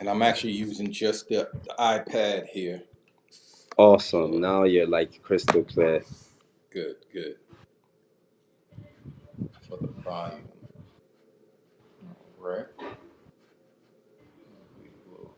and I'm actually using just the iPad here Awesome. for Now you're like crystal clear. good, good for the volume. All right. We will.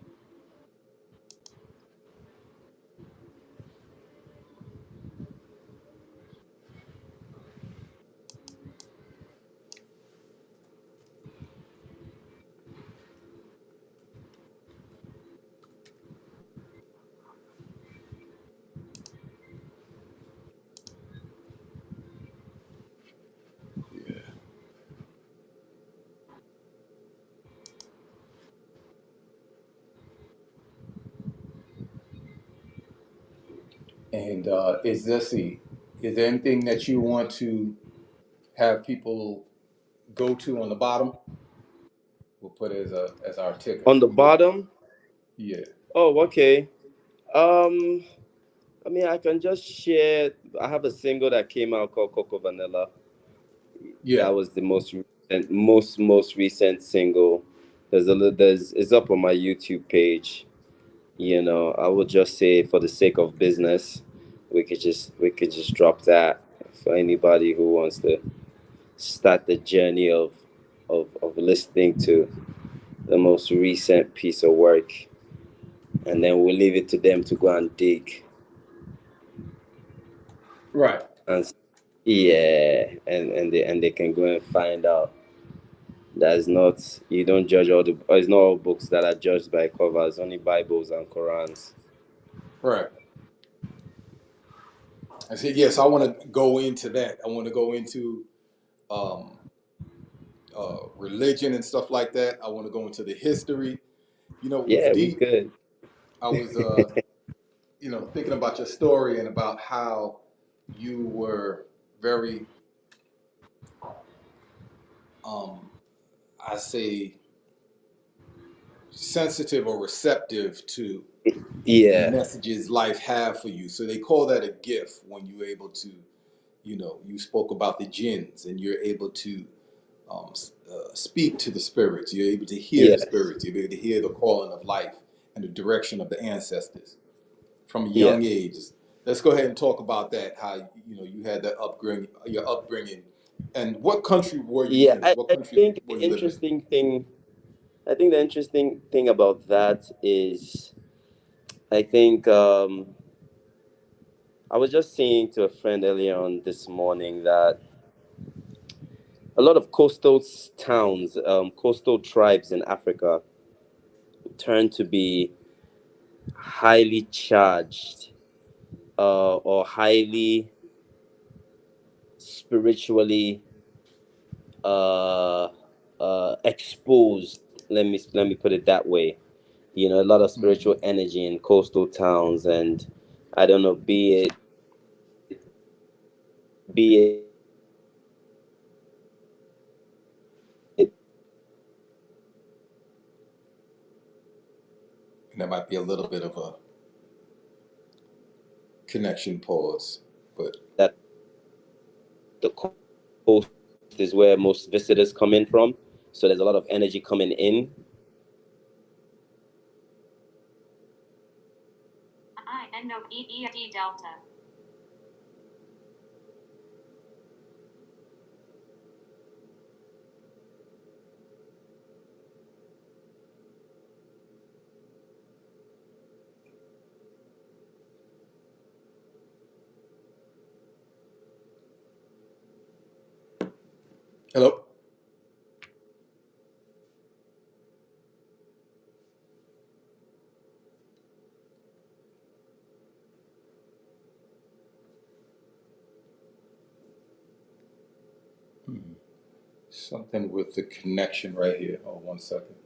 Yeah. And is there anything that you want to have people go to on the bottom? We'll put it as our ticker. On the bottom, Yeah. oh, okay. Um, I mean, I can just share. I have a single that came out called Coco Vanilla. Yeah. That was the most recent single. There's it's up on my YouTube page. I would just say for the sake of business, we could just drop that for anybody who wants to start the journey of listening to the most recent piece of work, and then we'll leave it to them to go and dig Right. and yeah, and they can go and find out. That's not You don't judge all the. It's not all books that are judged by covers. Only Bibles and Qurans. Right. I said yes. I want to go into that. I want to go into um, religion and stuff like that. I want to go into the history. What's Yeah, we deep? could. I was thinking about your story and about how you were very, um, I say, sensitive or receptive to the Yeah. messages life have for you. So they call that a gift when you're able to, you spoke about the jinns and you're able to speak to the spirits. You're able to hear the Yes. spirits. You're able to hear the calling of life and the direction of the ancestors from a young Yes. age. Let's go ahead and talk about that. How you had that upbringing, your upbringing, and what country were you Yeah. in? I, What I country think were the you living in? interesting thing. I think the interesting thing about that is, I think I was just saying to a friend earlier on this morning that a lot of coastal towns, coastal tribes in Africa turn to be highly charged, or highly spiritually uh, exposed. Let me put it that way. A lot of spiritual Hmm. energy in coastal towns, and I don't know, be it And there might be a little bit of a connection pause, but that the coast is where most visitors come in from, so there's a lot of energy coming in. I N O E E D Delta. hello. Hmm. Something with the connection right here. Oh, 1 second.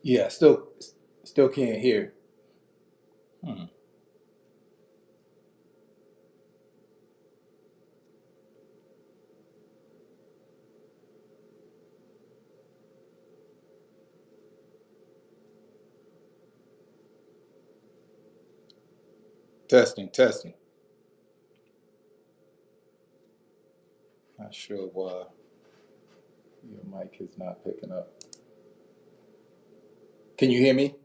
Yeah, still can't hear. Hmm. Testing, testing. Not sure why your mic is not picking up. Can you hear me?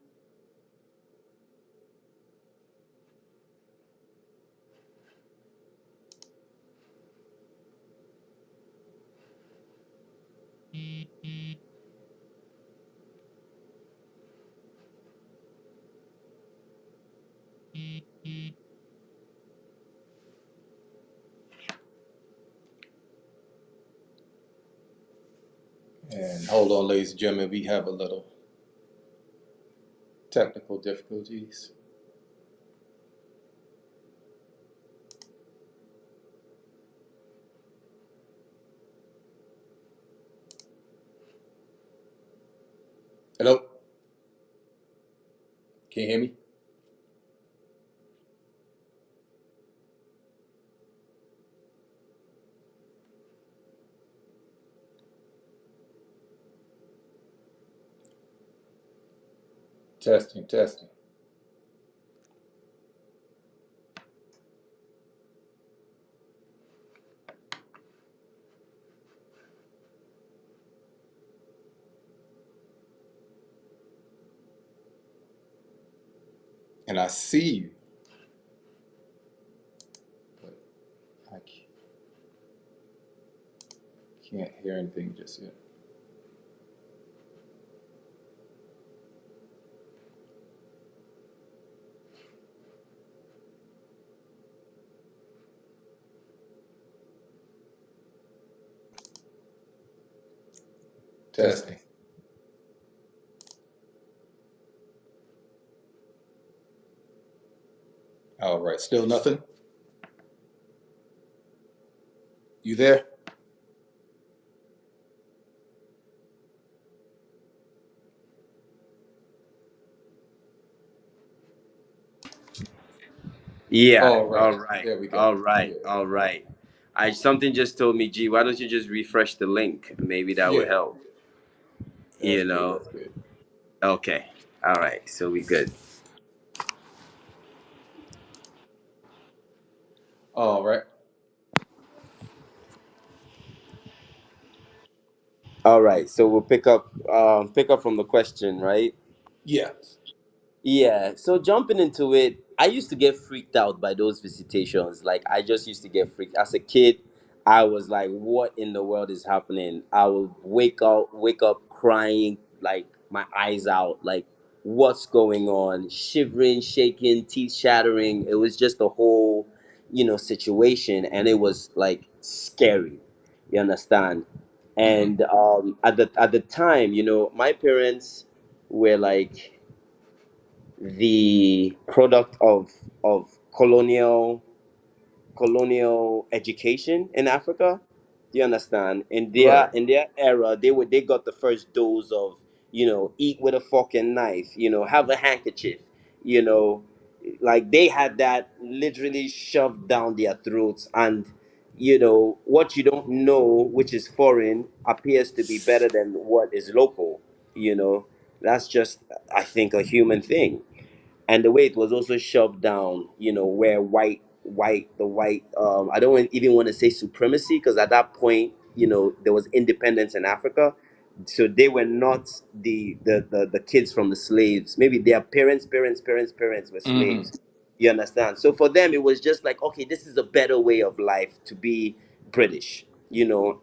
And hold on, ladies and gentlemen, we have a little technical difficulties. Hello? Can you hear me? Testing, testing. And I see you, but I can't hear anything just yet. Testing. All right, still nothing? You there? Yeah. All right, All right. there we go. All right. Yeah, All right. I something just told me, G, why don't you just refresh the link? Maybe that would yeah, help. that's You good, know. that's good. Okay. All right. So we good. All right, All right. So we'll pick up from the question, right? yeah. Yeah, so jumping into it, I used to get freaked out by those visitations. Like I just used to get freaked. As a kid, I was like, "What in the world is happening?" I would wake up crying, like my eyes out, like what's going on, shivering, shaking, teeth shattering. It was just a whole, situation, and it was like scary. You understand? Mm-hmm, And at the time, my parents were like the product of colonial education in Africa. Do you understand? right. In their era, they got the first dose of eat with a fork and knife. Have a handkerchief. You know, like they had that literally shoved down their throats, and what you don't know, which is foreign, appears to be better than what is local. That's just, I think, a human thing. And the way it was also shoved down, where the white, I don't even want to say supremacy, because at that point, there was independence in Africa, so they were not the kids from the slaves. Maybe their parents were Mm-hmm, slaves. You understand? So for them, it was just like, okay, this is a better way of life to be British,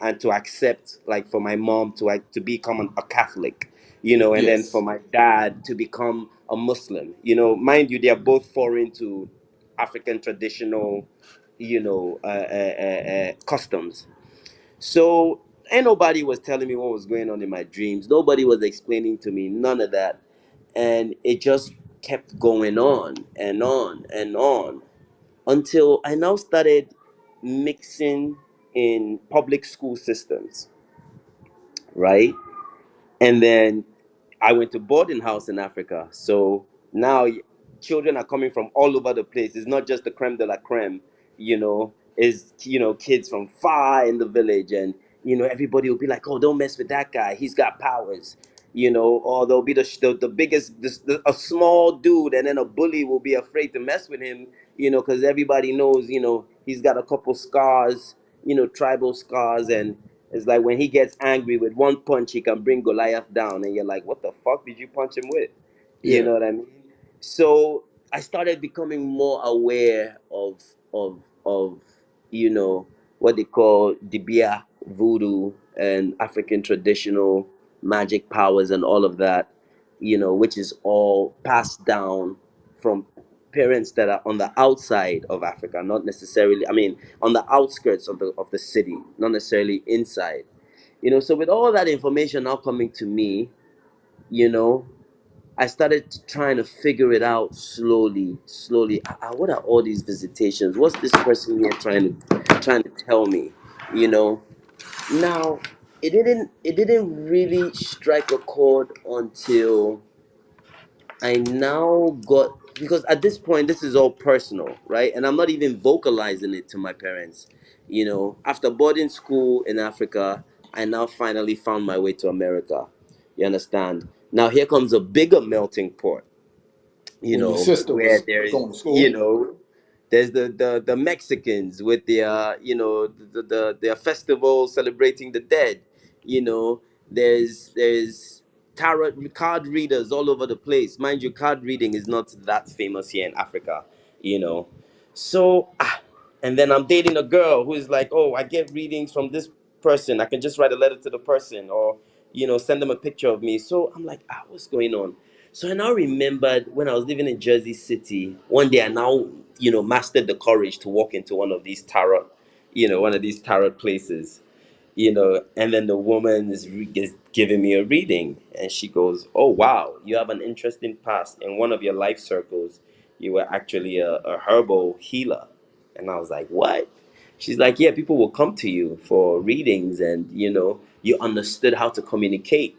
and to accept, like, for my mom to become a Catholic, and then for yes. my dad to become a Muslim. Mind you, they are both foreign to African traditional, customs. So, and nobody was telling me what was going on in my dreams. Nobody was explaining to me none of that, and it just kept going on and on and on until I now started mixing in public school systems, right? And then I went to boarding house in Africa. So now children are coming from all over the place. It's not just the creme de la creme, is, kids from far in the village. And, everybody will be like, oh, don't mess with that guy. He's got powers. Or there'll be the biggest, a small dude, and then a bully will be afraid to mess with him, because everybody knows, he's got a couple scars, tribal scars. And it's like when he gets angry with one punch, he can bring Goliath down. And you're like, what the fuck did you punch him with? You Yeah. know what I mean? So I started becoming more aware of what they call Dibia, voodoo, and African traditional magic powers and all of that, which is all passed down from parents that are on the outside of Africa, not necessarily, I mean, on the outskirts of the city, not necessarily inside. So with all that information now coming to me, you know, I started trying to figure it out slowly, slowly. What are all these visitations? What's this person here trying to tell me? You know. Now, it didn't really strike a chord until I now got, because at this point this is all personal, right? And I'm not even vocalizing it to my parents. After boarding school in Africa, I now finally found my way to America. You understand? Now here comes a bigger melting pot, When your sister where was there is, going to school. there's the Mexicans with their, their festival celebrating the dead. There's tarot card readers all over the place. Mind you, card reading is not that famous here in Africa. You know, so and then I'm dating a girl who is like, oh, I get readings from this person. I can just write a letter to the person, or send them a picture of me. So I'm like, what's going on? So I now remembered when I was living in Jersey City. One day I now, mastered the courage to walk into one of these tarot places, and then the woman is giving me a reading, and she goes, oh wow, you have an interesting past. In one of your life circles, you were actually a herbal healer. And I was like, what? She's like, yeah, people will come to you for readings, and you understood how to communicate,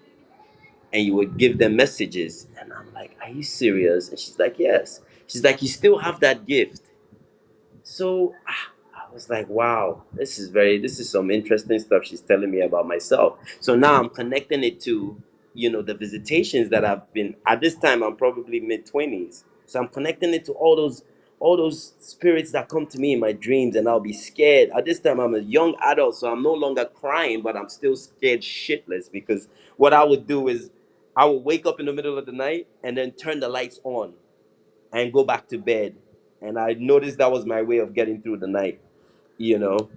and you would give them messages. And I'm like, are you serious? And she's like, yes. She's like, you still have that gift. So I was like, wow, this is some interesting stuff she's telling me about myself. So now I'm connecting it to, the visitations that I've been, at this time I'm probably mid-20s. So I'm connecting it to all those spirits that come to me in my dreams, and I'll be scared. At this time I'm a young adult, so I'm no longer crying, but I'm still scared shitless, because what I would do is I would wake up in the middle of the night and then turn the lights on and go back to bed. And I noticed that was my way of getting through the night, you know.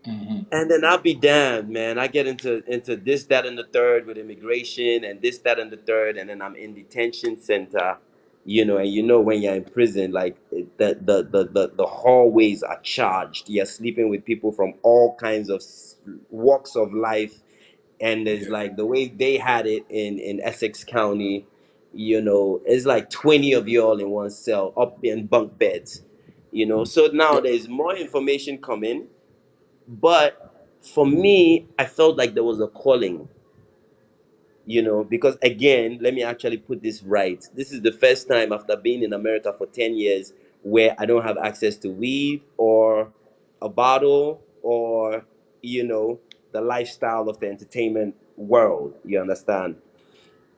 Hmm. And then I'll be damned, man. I get into this, that, and the third with immigration, and this, that, and the third, and then I'm in detention center, and when you're in prison, like the hallways are charged. You're sleeping with people from all kinds of walks of life, and there's Yeah. like the way they had it in Essex County, it's like 20 of you all in one cell up in bunk beds, so now Yep. there's more information coming. But for me, I felt like there was a calling, because again, let me actually put this right. This is the first time after being in America for 10 years where I don't have access to weed or a bottle, or, the lifestyle of the entertainment world. You understand?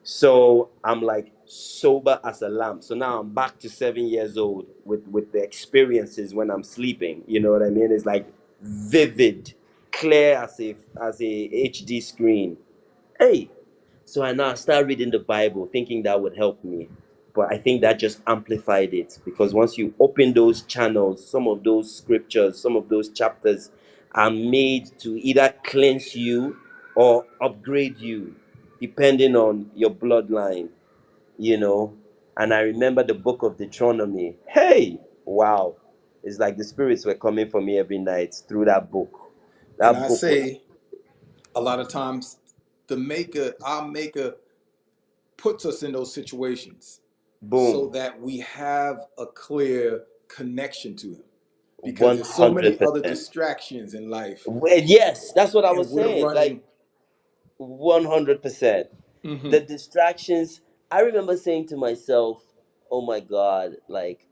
So I'm like sober as a lamb. So now I'm back to 7 years old with the experiences when I'm sleeping. You know what I mean? It's like vivid, clear as a HD screen. Hey, so I now start reading the Bible, thinking that would help me. But I think that just amplified it, because once you open those channels, some of those scriptures, some of those chapters are made to either cleanse you or upgrade you, depending on your bloodline, you know. And I remember the book of Deuteronomy. Hey, wow. It's like the spirits were coming for me every night through that book. And That I book was say a lot of times our maker puts us in those situations so boom, that we have a clear connection to him. Because there's so many other 100%. distractions in life, Well, yes, that's what I and was we're saying. Like running. 100%. The Mm-hmm. distractions, I remember saying to myself, oh my God, like,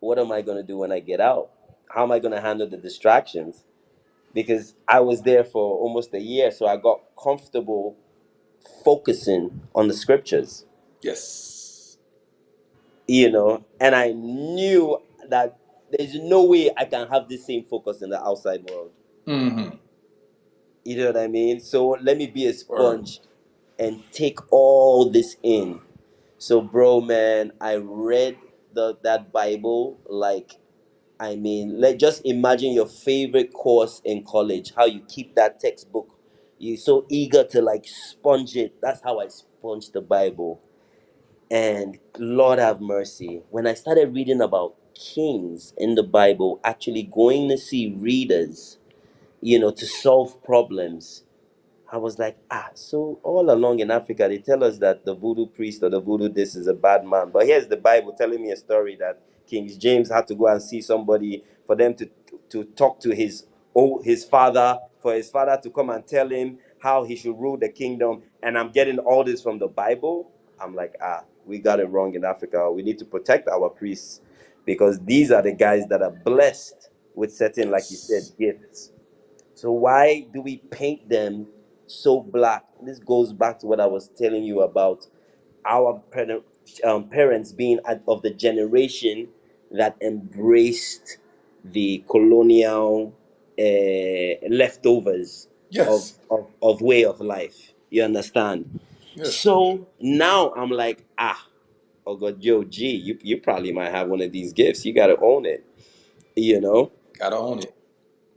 what am I going to do when I get out? How am I going to handle the distractions? Because I was there for almost a year, so I got comfortable focusing on the scriptures, Yes. and I knew that there's no way I can have the same focus in the outside world. Mm-hmm. You know what I mean? So let me be a Word. sponge and take all this in. So, bro, man, I read that Bible like, I mean, let just imagine your favorite course in college, how you keep that textbook. You're so eager to like sponge it. That's how I sponged the Bible. And Lord have mercy. When I started reading about kings in the Bible actually going to see readers, to solve problems, I was like, so all along in Africa, they tell us that the voodoo priest or the voodoo this is a bad man. But here's the Bible telling me a story that King James had to go and see somebody for them to talk to his father, for his father to come and tell him how he should rule the kingdom. And I'm getting all this from the Bible. I'm like, we got it wrong in Africa. We need to protect our priests because these are the guys that are blessed with certain, like you said, Yes. gifts. So why do we paint them so black? This goes back to what I was telling you about our parents being of the generation that embraced the colonial leftovers of, Yes. of way of life. You understand? Yes. So now I'm like, oh God, yo, G, you probably might have one of these gifts. You got to own it, you know? Gotta own it.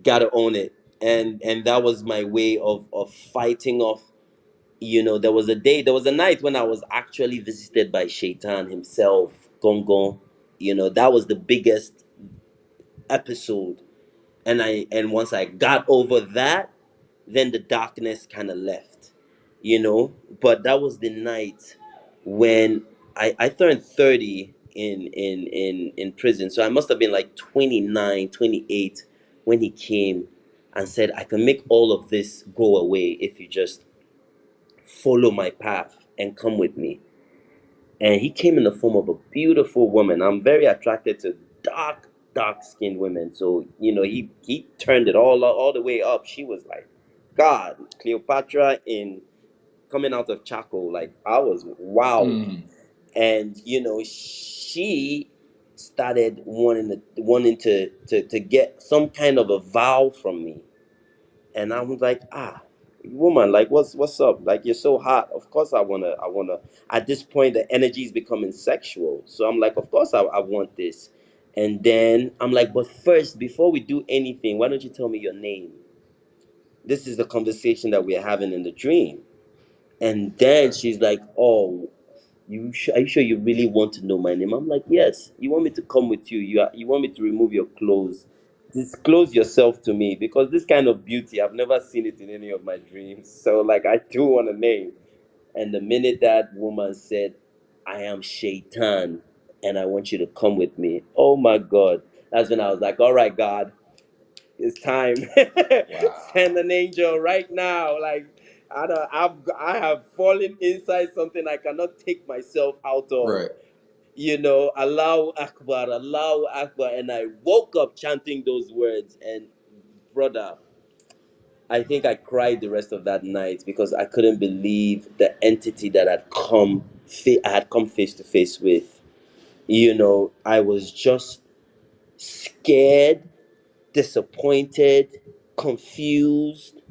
Gotta own it. And that was my way of fighting off. There was a night when I was actually visited by Shaitan himself, Gongon. That was the biggest episode. And once I got over that, then the darkness kind of left. But that was the night when I turned 30 in prison. So I must have been like 29, 28 when he came and said, I can make all of this go away if you just follow my path and come with me. And he came in the form of a beautiful woman. I'm very attracted to dark skinned women. So he turned it all the way up. She was like God, Cleopatra in coming out of charcoal. Like I was wowed. Mm. And she started wanting to get some kind of a vow from me. And I was like, woman, like what's up? Like you're so hot. Of course I wanna at this point the energy is becoming sexual. So I'm like, of course I want this. And then I'm like, but first, before we do anything, why don't you tell me your name? This is the conversation that we're having in the dream. And then she's like, oh, are you sure you really want to know my name? I'm like, yes. You want me to come with you? You want me to remove your clothes? Disclose yourself to me because this kind of beauty, I've never seen it in any of my dreams. So, like, I do want a name. And the minute that woman said, I am Shaitan and I want you to come with me, oh my God. That's when I was like, all right, God, it's time. Send Wow. an angel right now. Like, I have fallen inside something I cannot take myself out of. Right. Allahu Akbar, Allahu Akbar. And I woke up chanting those words. And brother, I think I cried the rest of that night because I couldn't believe the entity that I had come face to face with. I was just scared, disappointed, confused.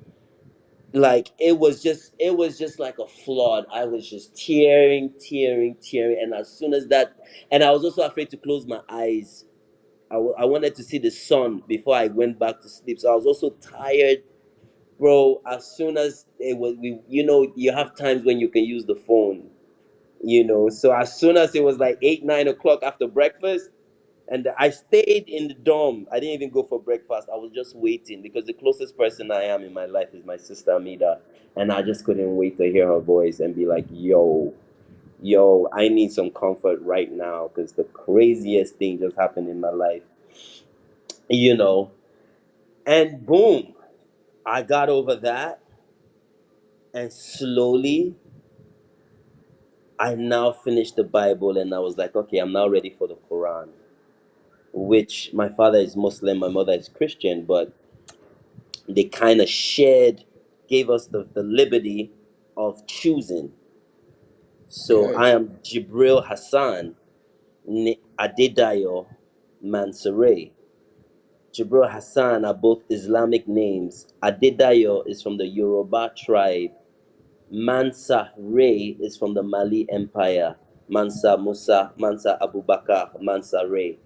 Like it was just like a flood. I was just tearing, and as soon as that, and I was also afraid to close my eyes. I wanted to see the sun before I went back to sleep, so I was also tired, bro. As soon as it was, you have times when you can use the phone, so as soon as it was like 8 9 o'clock after breakfast, and I stayed in the dorm. I didn't even go for breakfast. I was just waiting because the closest person I am in my life is my sister Amida. And I just couldn't wait to hear her voice and be like, yo, I need some comfort right now because the craziest thing just happened in my life, you know. And boom, I got over that. And slowly, I now finished the Bible and I was like, okay, I'm now ready for the Quran, which my father is Muslim, my mother is Christian, but they kind of gave us the liberty of choosing. So Okay. I am Jibril Hassan Adedayo Mansoure. Jibril Hassan are both Islamic names. Adedayo is from the Yoruba tribe. Mansa Ray is from the Mali Empire. Mansa Musa, Mansa Abubakar, Mansa Ray.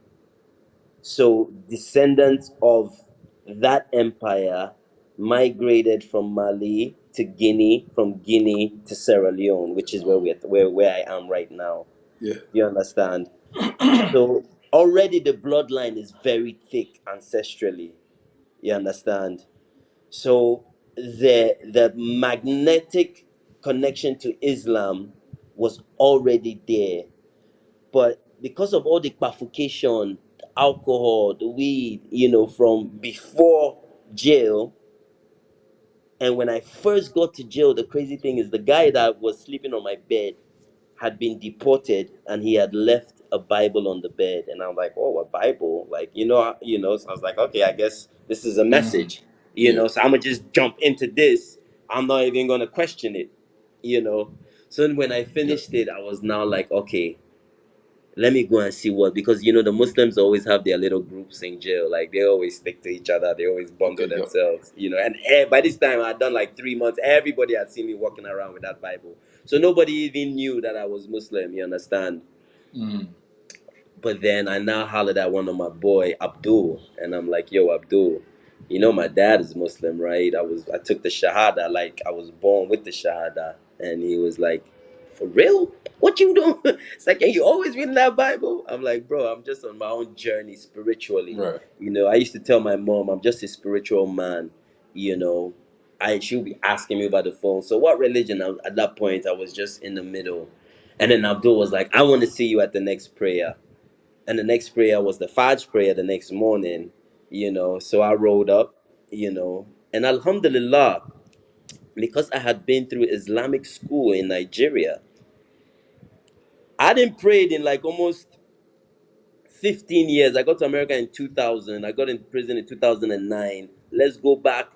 So descendants of that empire migrated from Mali to Guinea, from Guinea to Sierra Leone, which is where I am right now. Yeah. You understand? So already the bloodline is very thick ancestrally. You understand? So the magnetic connection to Islam was already there. But because of all the bifurcation, the alcohol, the weed, from before jail, and when I first got to jail, the crazy thing is the guy that was sleeping on my bed had been deported and he had left a Bible on the bed. And I'm like, oh, a Bible? Like, so I was like, okay, I guess this is a message, Yeah. so I'm gonna just jump into this. I'm not even gonna question it, you know. So then when I Yeah. finished it, I was now like, okay, let me go and see what, because the Muslims always have their little groups in jail. Like they always stick to each other, they always bundle Okay. Yep. themselves, and by this time I'd done like 3 months. Everybody had seen me walking around with that Bible, so nobody even knew that I was Muslim, you understand. Mm. But then I now hollered at one of my boy Abdul, and I'm like, "Yo, Abdul, my dad is Muslim, right? I took the Shahada, like I was born with the Shahada." And he was like, "For real? What you doing?" It's like, "Hey, you always reading that Bible?" I'm like, "Bro, I'm just on my own journey spiritually." Right. I used to tell my mom I'm just a spiritual man. You know, she'll be asking me about the phone. So what religion? At that point, I was just in the middle. And then Abdul was like, "I want to see you at the next prayer." And the next prayer was the Fajr prayer the next morning, So I rolled up, and Alhamdulillah, because I had been through Islamic school in Nigeria, I didn't pray in like almost 15 years. I got to America in 2000. I got in prison in 2009. Let's go back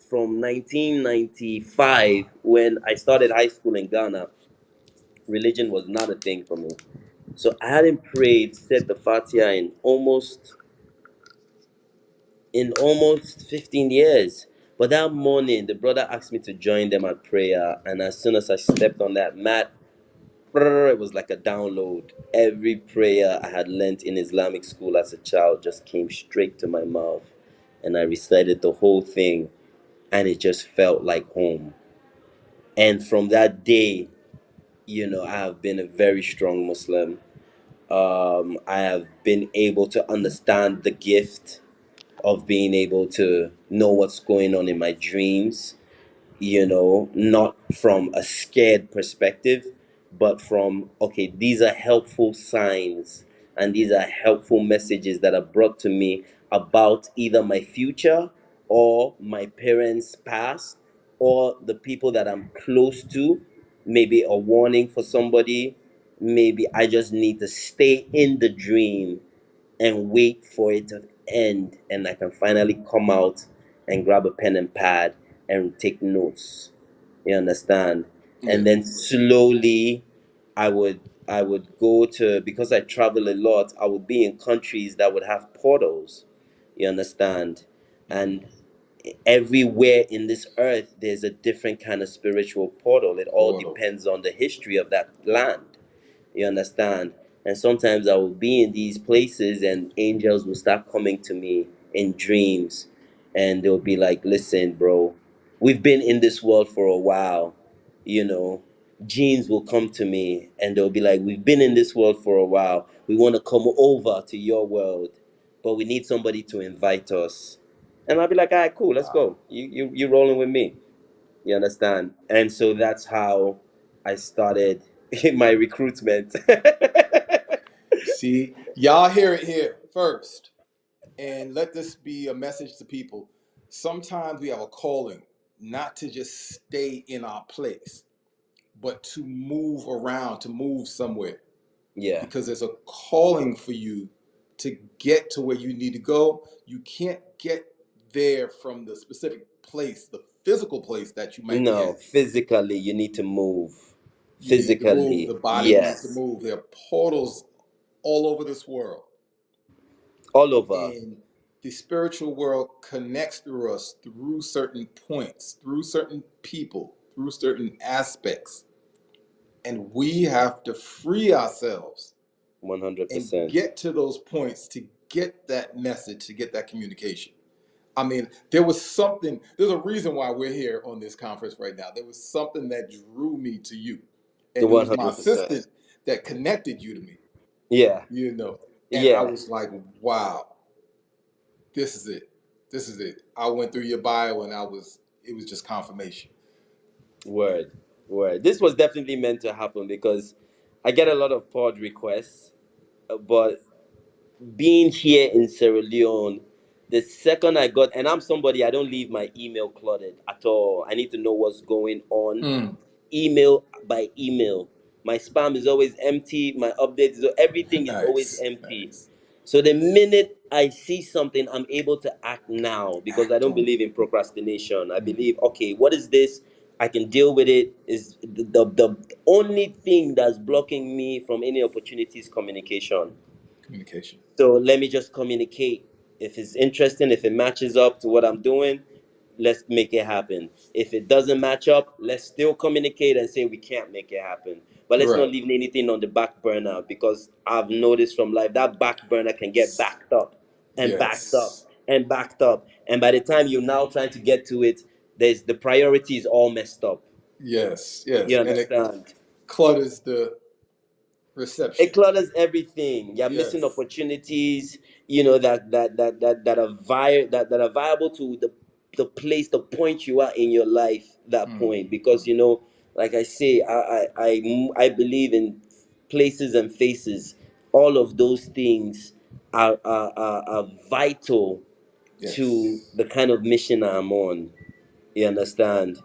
from 1995 when I started high school in Ghana. Religion was not a thing for me. So I hadn't prayed, said the Fatiha in almost 15 years. But that morning, the brother asked me to join them at prayer. And as soon as I stepped on that mat, it was like a download. Every prayer I had learnt in Islamic school as a child just came straight to my mouth. And I recited the whole thing. And it just felt like home. And from that day, I have been a very strong Muslim. I have been able to understand the gift of being able to know what's going on in my dreams, not from a scared perspective, but from, okay, these are helpful signs and these are helpful messages that are brought to me about either my future or my parents' past or the people that I'm close to. Maybe a warning for somebody. Maybe I just need to stay in the dream and wait for it to end and I can finally come out and grab a pen and pad and take notes. You understand? Yeah. And then slowly I would I would go to, because I travel a lot, I would be in countries that would have portals. You understand? And everywhere in this earth there's a different kind of spiritual portal. It all Portal. depends on the history of that land. You understand? And sometimes I will be in these places and angels will start coming to me in dreams and they'll be like, listen, bro, we've been in this world for a while. You know, genes will come to me and they'll be like, we've been in this world for a while. We want to come over to your world, but we need somebody to invite us. And I'll be like, all right, cool, let's Wow. go. You rolling with me. You understand? And so that's how I started my recruitment. See, y'all hear it here first. And let this be a message to people. Sometimes we have a calling not to just stay in our place, but to move around, to move somewhere, Yeah. because there's a calling for you to get to where you need to go. You can't get there from the specific place, the physical place that you might be No, at. physically, you need to move. You need to move. Physically, The body needs to yes. move. There are portals all over this world. All over. And the spiritual world connects through us through certain points, through certain people, through certain aspects. And we have to free ourselves and 100%. get to those points to get that message, to get that communication. I mean, there was something, there's a reason why we're here on this conference right now. There was something that drew me to you. The And it was my 100%. assistant that connected you to me, Yeah. you know. And I Yeah. was like, wow, this is it. This is it. I went through your bio and it was just confirmation. Word. Word. This was definitely meant to happen because I get a lot of pod requests, but being here in Sierra Leone, the second I got, and I'm somebody, I don't leave my email cluttered at all. I need to know what's going on, Mm. email by email. My spam is always empty. My updates, everything is always Nice. empty. Nice. So the minute I see something, I'm able to act now because I Act don't on believe it. in procrastination. I Mm. believe, okay, what is this? I can deal with it. Is the only thing that's blocking me from any opportunities communication. Communication. So let me just communicate. If it's interesting, if it matches up to what I'm doing, let's make it happen. If it doesn't match up, let's still communicate and say we can't make it happen. But let's not Right. leave anything on the back burner because I've noticed from life that back burner can get backed up and backed up Yes. and backed up. And by the time you're now trying to get to it, there's the priority is all messed up. Yes. You Yes. And it understand? clutters the It reception. clutters everything. You're missing Yes. opportunities, that are viable to the place, the point you are in your life, that Mm. point. Because like I say, I believe in places and faces. All of those things are vital to Yes. the kind of mission I'm on. You understand?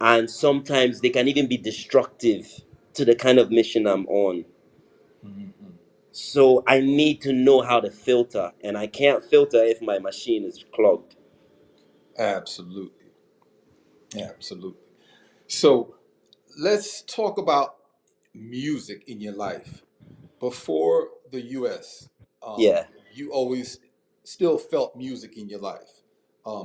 And sometimes they can even be destructive to the kind of mission I'm on. Mm-hmm. So I need to know how to filter, and I can't filter if my machine is clogged. Absolutely. Absolutely. So let's talk about music in your life. Before the US, Yeah. you always still felt music in your life.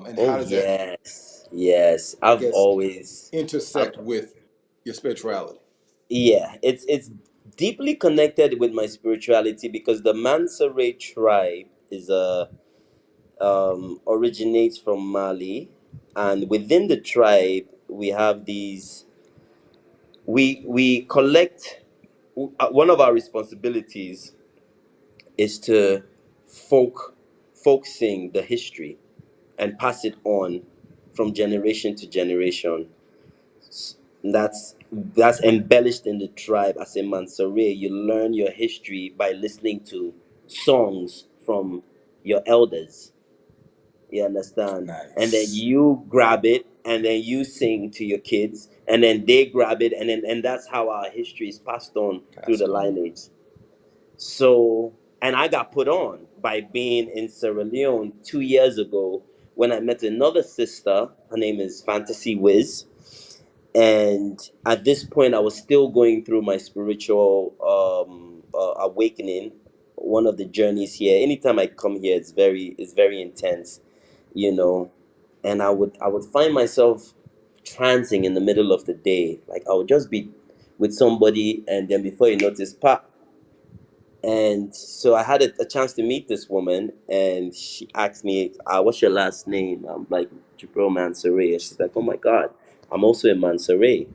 And Oh how does that, yes, yes. I guess, I've, intersect with your spirituality? yeah. It's deeply connected with my spirituality because the Mansa Ray tribe is a originates from Mali, and within the tribe we have these. We collect. One of our responsibilities is to folk folk sing the history and pass it on from generation to generation. That's embellished in the tribe as a Mansare. You learn your history by listening to songs from your elders. You understand? And then Nice. you grab it and then you sing to your kids and then they grab it and that's how our history is passed on through the Passed on. lineage. So, and I got put on by being in Sierra Leone 2 years ago when I met another sister. Her name is Fantasy Wiz. And at this point, I was still going through my spiritual awakening. One of the journeys here. Anytime I come here, it's very intense, you know. And I would find myself trancing in the middle of the day. Like I would just be with somebody, and then before you notice, pop, and so I had a chance to meet this woman, and she asked me, "What's your last name?" I'm like, "Jibril Mansouri." And she's like, "Oh my God, I'm also a Mansouri."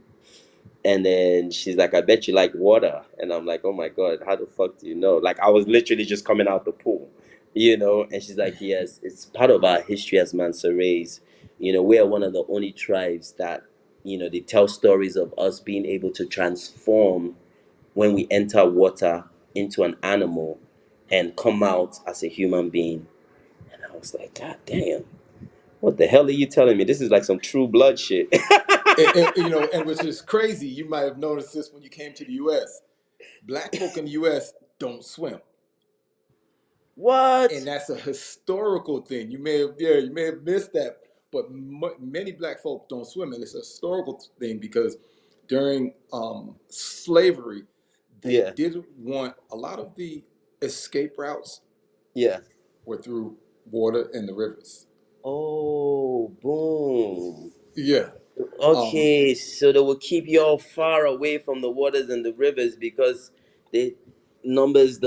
And then she's like, "I bet you like water." And I'm like, "Oh my God, how the fuck do you know?" Like I was literally just coming out the pool. And she's like, "Yes, it's part of our history as Mansouri's. We are one of the only tribes that, they tell stories of us being able to transform when we enter water into an animal and come out as a human being." And I was like, God damn, what the hell are you telling me? This is like some true blood shit. and which is crazy. You might have noticed this when you came to the U.S. Black folk in the U.S. don't swim, and What? that's a historical thing. You may have missed that, but many black folk don't swim, and it's a historical thing because during slavery, they Yeah. didn't want a lot of the escape routes Yeah. were through water and the rivers. Oh, boom. Yeah. Um, Okay, so they will keep you all far away from the waters and the rivers because the numbers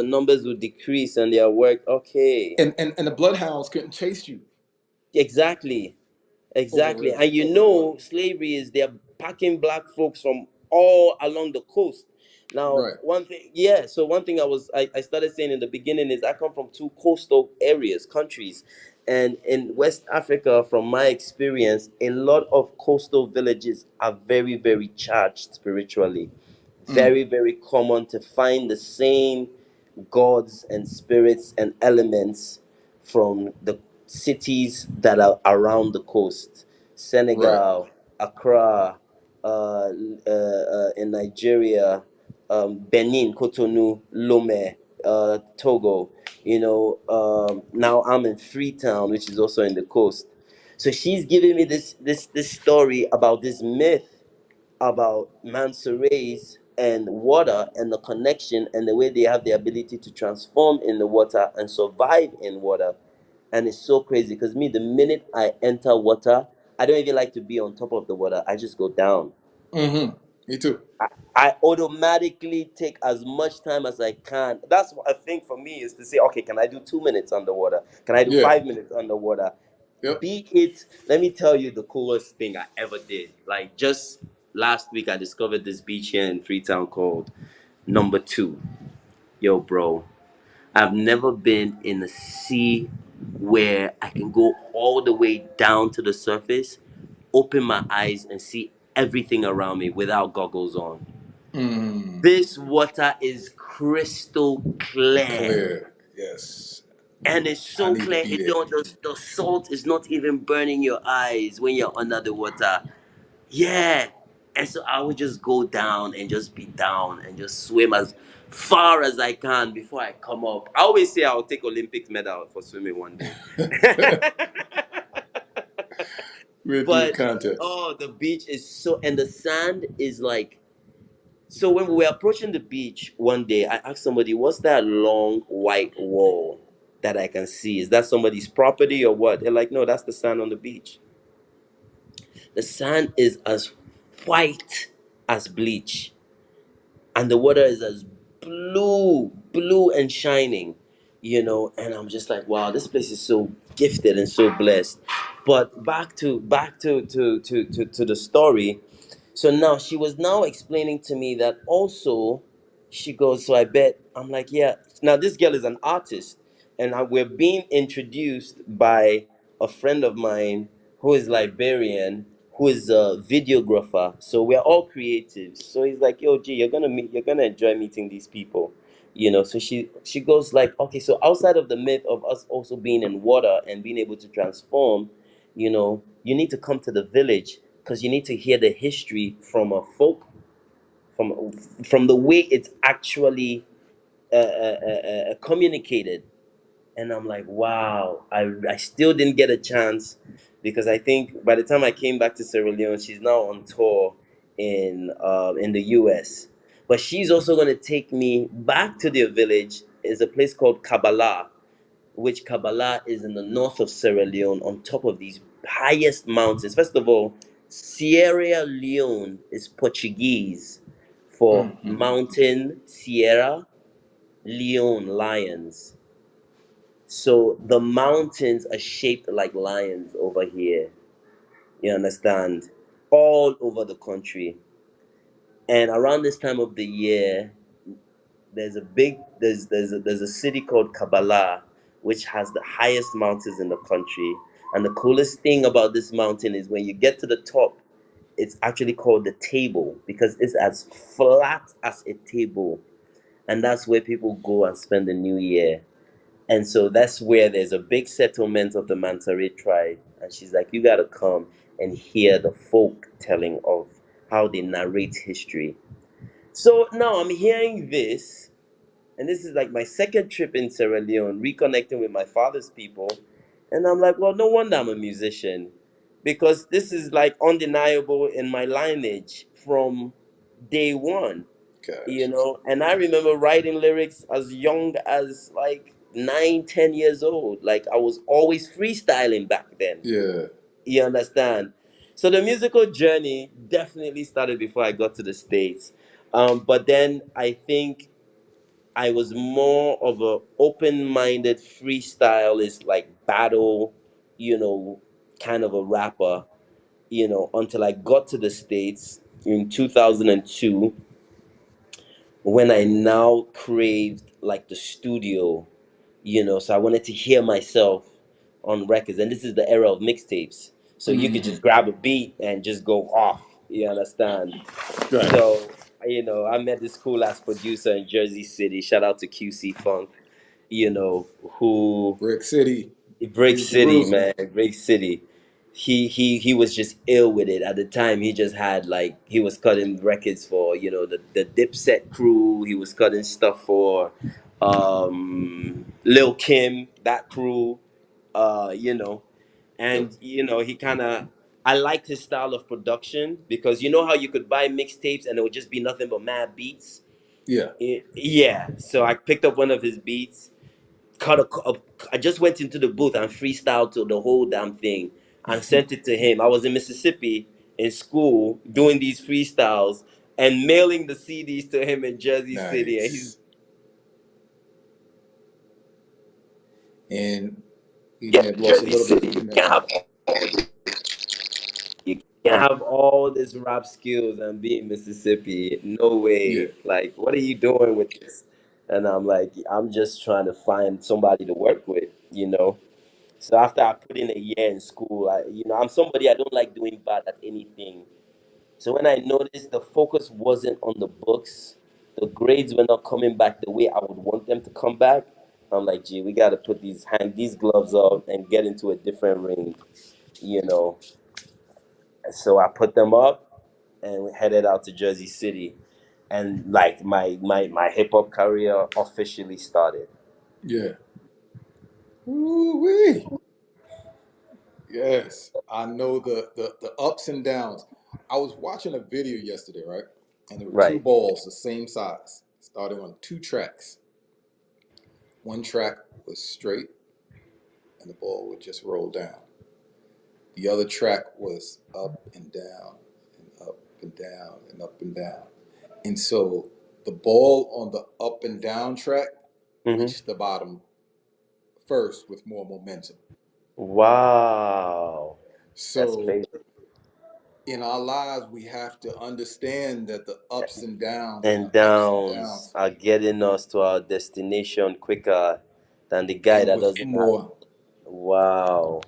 will decrease and their work. Okay, and the bloodhounds couldn't chase you exactly. over the Exactly. river, And you over the water. know, slavery is they're packing black folks from all along the coast. Now, Right. one thing, yeah, so one thing I started saying in the beginning is I come from two coastal areas, countries. And in West Africa, from my experience, a lot of coastal villages are very, very charged spiritually. Mm, Very, very common to find the same gods and spirits and elements from the cities that are around the coast. right. Senegal, Accra, in Nigeria, Benin, Cotonou, Lomé, Togo. Now I'm in Freetown, which is also in the coast. So she's giving me this story about this myth about manta rays and water and the connection and the way they have the ability to transform in the water and survive in water. And it's so crazy because me, the minute I enter water, I don't even like to be on top of the water. I just go down. Mm-hmm. Me too. I automatically take as much time as I can. That's what I think for me is to say, okay, can I do 2 minutes underwater? Can I do Yeah. 5 minutes underwater? Yep. Be it, let me tell you the coolest thing I ever did. Like just last week, I discovered this beach here in Freetown called Number Two. Yo, bro, I've never been in a sea where I can go all the way down to the surface, open my eyes, and see everything around me without goggles on. Mm, This water is crystal clear. clear. Yes. And it's I so need to clear, be it there. don't the salt is not even burning your eyes when you're under the water. Yeah. And so I would just go down and just be down and just swim as far as I can before I come up. I always say I'll take Olympic medal for swimming one day. We'll do the But contest. oh, the beach is so, and the sand is like, so when we were approaching the beach one day, I asked somebody, "What's that long white wall that I can see? Is that somebody's property or what?" They're like, "No, that's the sand on the beach. The sand is as white as bleach, and the water is as blue and shining." And I'm just like, wow, this place is so gifted and so blessed. But back to the story. So now she was now explaining to me that also she goes, so I bet, I'm like, yeah. Now this girl is an artist, and we're being introduced by a friend of mine who is Liberian, who is a videographer. So we're all creatives. So he's like, yo, G, you're gonna enjoy meeting these people. So she goes like, okay, so outside of the myth of us also being in water and being able to transform, you need to come to the village because you need to hear the history from a folk, from from the way it's actually communicated. And I'm like, wow, I still didn't get a chance because I think by the time I came back to Sierra Leone, she's now on tour in the US. But she's also going to take me back to their village. Is a place called Kabbalah, which Kabbalah is in the north of Sierra Leone on top of these highest mountains. First of all, Sierra Leone is Portuguese for Mm-hmm. mountain Sierra Leone lions. So the mountains are shaped like lions over here. You understand? All over the country. And around this time of the year, there's a city called Kabbalah, which has the highest mountains in the country. And the coolest thing about this mountain is when you get to the top, it's actually called the table because it's as flat as a table. And that's where people go and spend the new year. And so that's where there's a big settlement of the Manta Ray tribe. and she's like, you gotta come and hear the folk telling of how they narrate history. So now I'm hearing this, and this is like my second trip in Sierra Leone, reconnecting with my father's people. And I'm like, well, no wonder I'm a musician, because this is like undeniable in my lineage from day one, Gosh. And I remember writing lyrics as young as like 9, 10 years old. Like I was always freestyling back then. Yeah. You understand? So the musical journey definitely started before I got to the States. But then I think I was more of a open-minded freestylist, like battle, you know, kind of a rapper, until I got to the States in 2002, when I now craved like the studio, so I wanted to hear myself on records. And this is the era of mixtapes. So you could Hmm. just grab a beat and just go off. You understand? Right. So, I met this cool ass producer in Jersey City. Shout out to QC Funk, who Brick City, Brick New City, Jerusalem. man, Brick City. He was just ill with it at the time. He just had like he was cutting records for the Dipset crew. He was cutting stuff for Lil Kim, that crew. Yep. And he kind of, I liked his style of production, because you know how you could buy mixtapes and it would just be nothing but mad beats. Yeah. Yeah, so I picked up one of his beats, I just went into the booth and freestyled to the whole damn thing and sent it to him. I was in Mississippi in school doing these freestyles and mailing the CDs to him in Jersey City, and he's Nice. And we may yeah, have lost a Jersey little bit of City. your connection. You can't have all this rap skills and be in Mississippi. No Yeah. way. Like, what are you doing with this? And I'm like, I'm just trying to find somebody to work with. So after I put in a year in school, I'm somebody, I don't like doing bad at anything. So when I noticed the focus wasn't on the books, the grades were not coming back the way I would want them to come back. I'm like, gee, we got to put these gloves up and get into a different ring, you know. So I put them up and we headed out to Jersey City, and like my hip hop career officially started. Yeah. Ooh-wee. Yes. I know the ups and downs. I was watching a video yesterday, right? And there were two Right. balls the same size, starting on two tracks. One track was straight, and the ball would just roll down. The other track was up and down, and up and down, and up and down. And so the ball on the up and down track Hmm. reached the bottom first with more momentum. Wow. That's So crazy. in our lives, we have to understand that the ups and downs and And the ups and downs downs are getting us to our destination quicker than the guy and that with doesn't have. more Wow.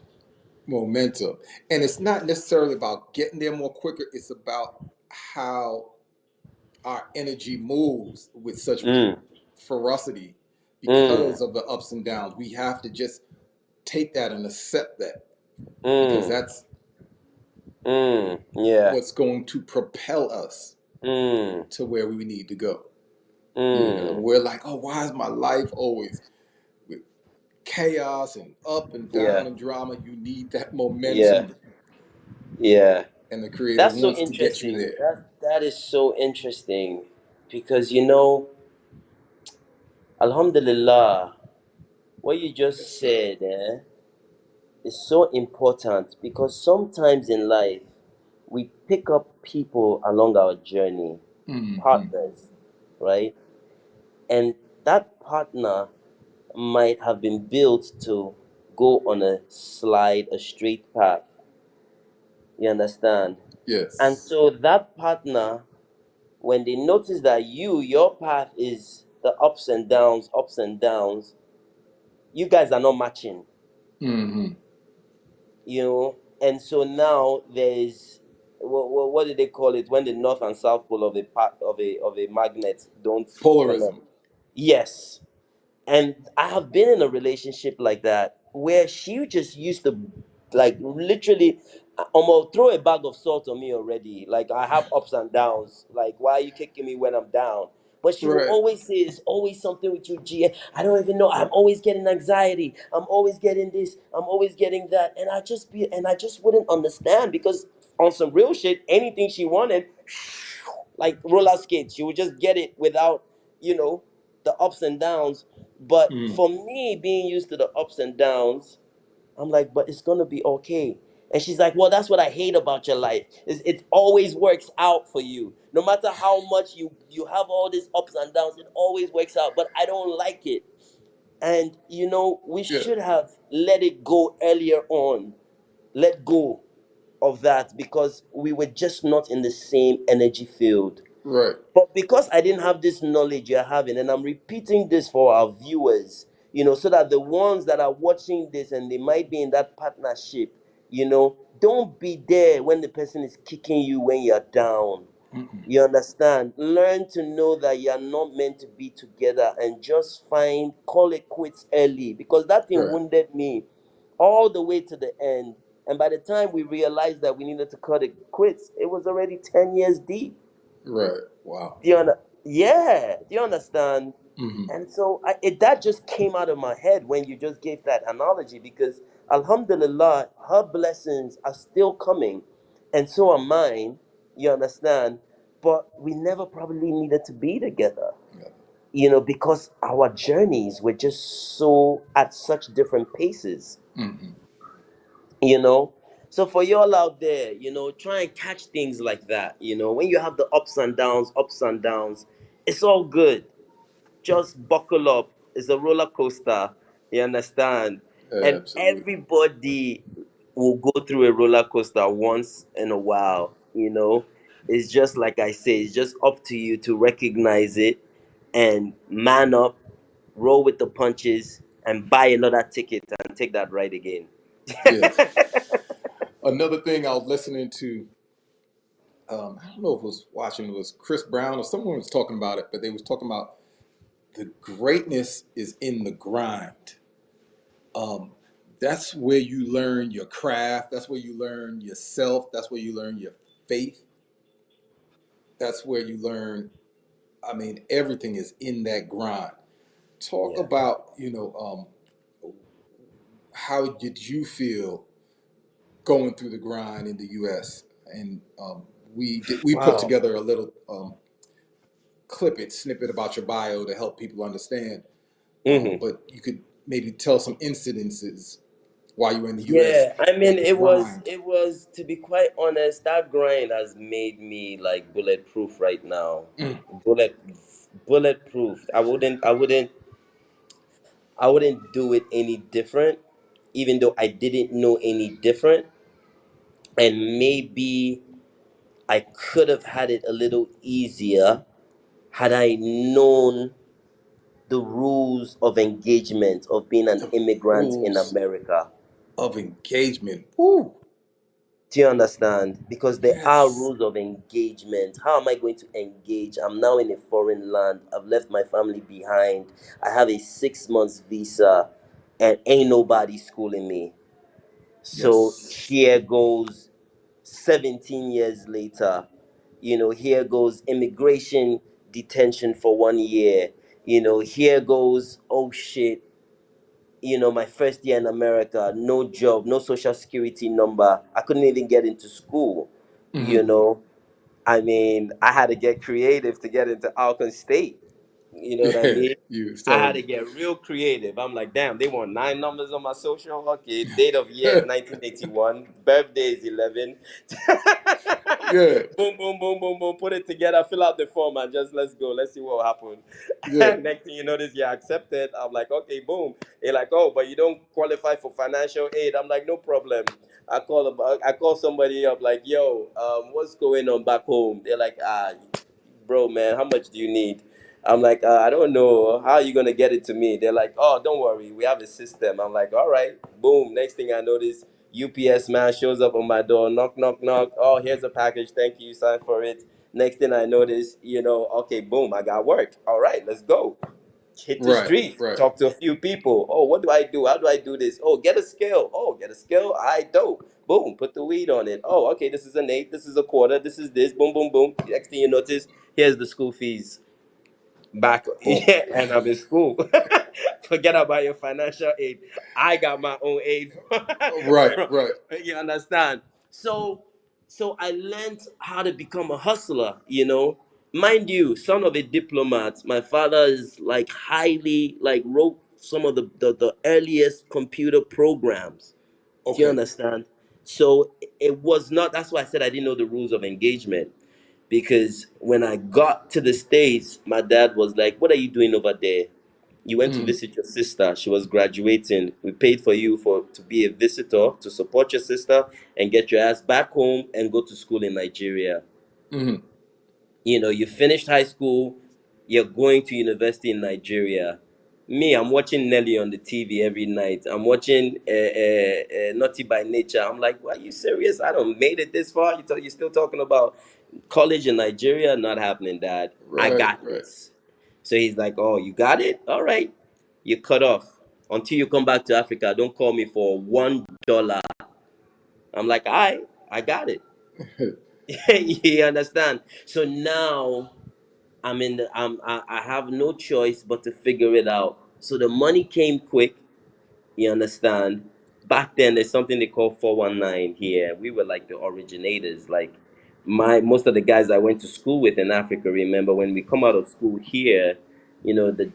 momentum. And it's not necessarily about getting there more quicker, it's about how our energy moves with such Mm. ferocity Mm. because of the ups and downs. We have to just take that and accept that because Mm. that's Yeah. what's going to propel us Mm. to where we need to go. Mm. We're like, oh, why is my life always with chaos and up and Yeah. down and drama? You need that Yeah. momentum, Yeah. and the Creator That's so wants to get you interesting. there. That is so interesting, because Alhamdulillah, what you Yes, just sir. said, is so important, because sometimes in life we pick up people along our journey, Hmm. partners, right? And that partner might have been built to go on a straight path. You understand? And Yes. so that partner, when they notice that your path is the ups and downs, you guys are not matching, Hmm. And so now there's what do they call it when the north and south pole of a part of a magnet don't connect? Polarism. Yes. And I have been in a relationship like that, where she just used to Like literally, almost throw a bag of salt on me already. Like I have ups and downs. Like why are you kicking me when I'm down? But she will Right. always say, "It's always something with you, G. I don't even know. I'm always getting anxiety. I'm always getting this. I'm always getting that." And I just wouldn't understand because on some real shit, anything she wanted, like roller skates, she would just get it without, you know, the ups and downs. But Mm. for me, being used to the ups and downs, I'm like, but it's gonna be okay. And she's like, well, that's what I hate about your life. Is it always works out for you. No matter how much you have all these ups and downs, it always works out. But I don't like it. And you know, we Yeah. should have let it go earlier on. Let go of that because we were just not in the same energy field. Right. But because I didn't have this knowledge you're having, and I'm repeating this for our viewers, you know, so that the ones that are watching this and they might be in that partnership, you know, don't be there when the person is kicking you when you're down. Mm-mm. You understand? Learn to know that you're not meant to be together and just call it quits early because that thing Right. wounded me all the way to the end. And by the time we realized that we needed to cut it quits, it was already 10 years deep. Right. Wow. Yeah, do you understand? Mm-hmm. And so that just came out of my head when you just gave that analogy because Alhamdulillah, her blessings are still coming, and so are mine. You understand? But we never probably needed to be together, Yeah. you know, because our journeys were just so at such different paces, Mm-hmm. you know. So for y'all out there, you know, try and catch things like that. You know, when you have the ups and downs, it's all good. Just buckle up. It's a roller coaster. You understand? And Absolutely. everybody will go through a roller coaster once in a while. You know, it's just like I say, it's just up to you to recognize it and man up, roll with the punches, and buy another ticket and take that ride again. Yeah. Another thing I was listening to, I don't know if it was watching, it was Chris Brown or someone was talking about it, but they was talking about the greatness is in the grind. Um, that's where you learn your craft. That's where you learn yourself. That's where you learn your faith. That's where you learn. I mean, everything is in that grind. Talk Yeah. about, how did you feel going through the grind in the U.S. and we put Wow. together a little snippet about your bio to help people understand. Hmm. But you could maybe tell some incidences while you were in the U.S. Yeah, I mean, That grind. it was, to be quite honest, that grind has made me like bulletproof right now. Mm, Bullet, bulletproof. I wouldn't do it any different, even though I didn't know any different. And maybe I could have had it a little easier had I known the rules of engagement of being an the immigrant in rules America. of engagement. Woo! Do you understand? Because there are Yes. rules of engagement. How am I going to engage? I'm now in a foreign land. I've left my family behind. I have a 6 months visa, and ain't nobody schooling me. So Yes. here goes 17 years later. You know, here goes immigration detention for 1 year. You know, here goes, oh shit, you know, my first year in America, no job, no social security number. I couldn't even get into school. You Hmm. know, I mean, I had to get creative to get into Alcorn State. You know what I Yeah, mean? you was I telling had to me. get real creative. I'm like, damn, they want 9 numbers on my social. Okay, date of year is 1981, birthday is 11. Yeah, Boom, boom, boom, boom, boom. Put it together, fill out the form, and just let's go. Let's see what will yeah, happen. Next thing you notice, you're accepted. I'm like, okay, boom. They're like, oh, but you don't qualify for financial aid. I'm like, no problem. I call somebody up, like, yo, what's going on back home? They're like, bro, man, how much do you need? I'm like, I don't know. How are you gonna get it to me? They're like, oh, don't worry, we have a system. I'm like, all right, boom. Next thing I notice, UPS man shows up on my door, knock, knock, knock. Oh, here's a package. Thank you, sign for it. Next thing I notice, you know, okay, boom, I got work. All right, let's go. hit the Right, streets, right. talk to a few people. Oh, what do I do? How do I do this? Oh, get a scale. Oh, get a scale. I dope. Boom, put the weed on it. Oh, okay, this is an eighth, this is a quarter, this is this. Boom, boom, boom. Next thing you notice, here's the school fees back. Boom. Yeah, and I'm in school. Forget about your financial aid. I got my own aid. Right, right. You understand? So I learned how to become a hustler, you know. Mind you, son of a diplomat, my father is like highly like wrote some of the earliest computer programs. Do you Okay. understand? So it was not, that's why I said I didn't know the rules of engagement. Because when I got to the States, my dad was like, "What are you doing over there? You went to Mm, visit your sister. She was graduating. We paid for you for to be a visitor to support your sister and get your ass back home and go to school in Nigeria. mm, You know, you finished high school, you're going to university in Nigeria. Me, I'm watching Nelly on the TV every night. I'm watching Naughty by Nature. I'm like, are you serious? I don't made it this far. You're still talking about college in Nigeria? Not happening, Dad. I right, got right. this. So he's like, oh, you got it? All right. You cut off. Until you come back to Africa, don't call me for $1. I'm like, I got it. You understand? So now I'm in the I have no choice but to figure it out. So the money came quick, you understand? Back then there's something they call 419 here. We were like the originators. Like my most of the guys I went to school with in Africa, remember when we come out of school here, you know, the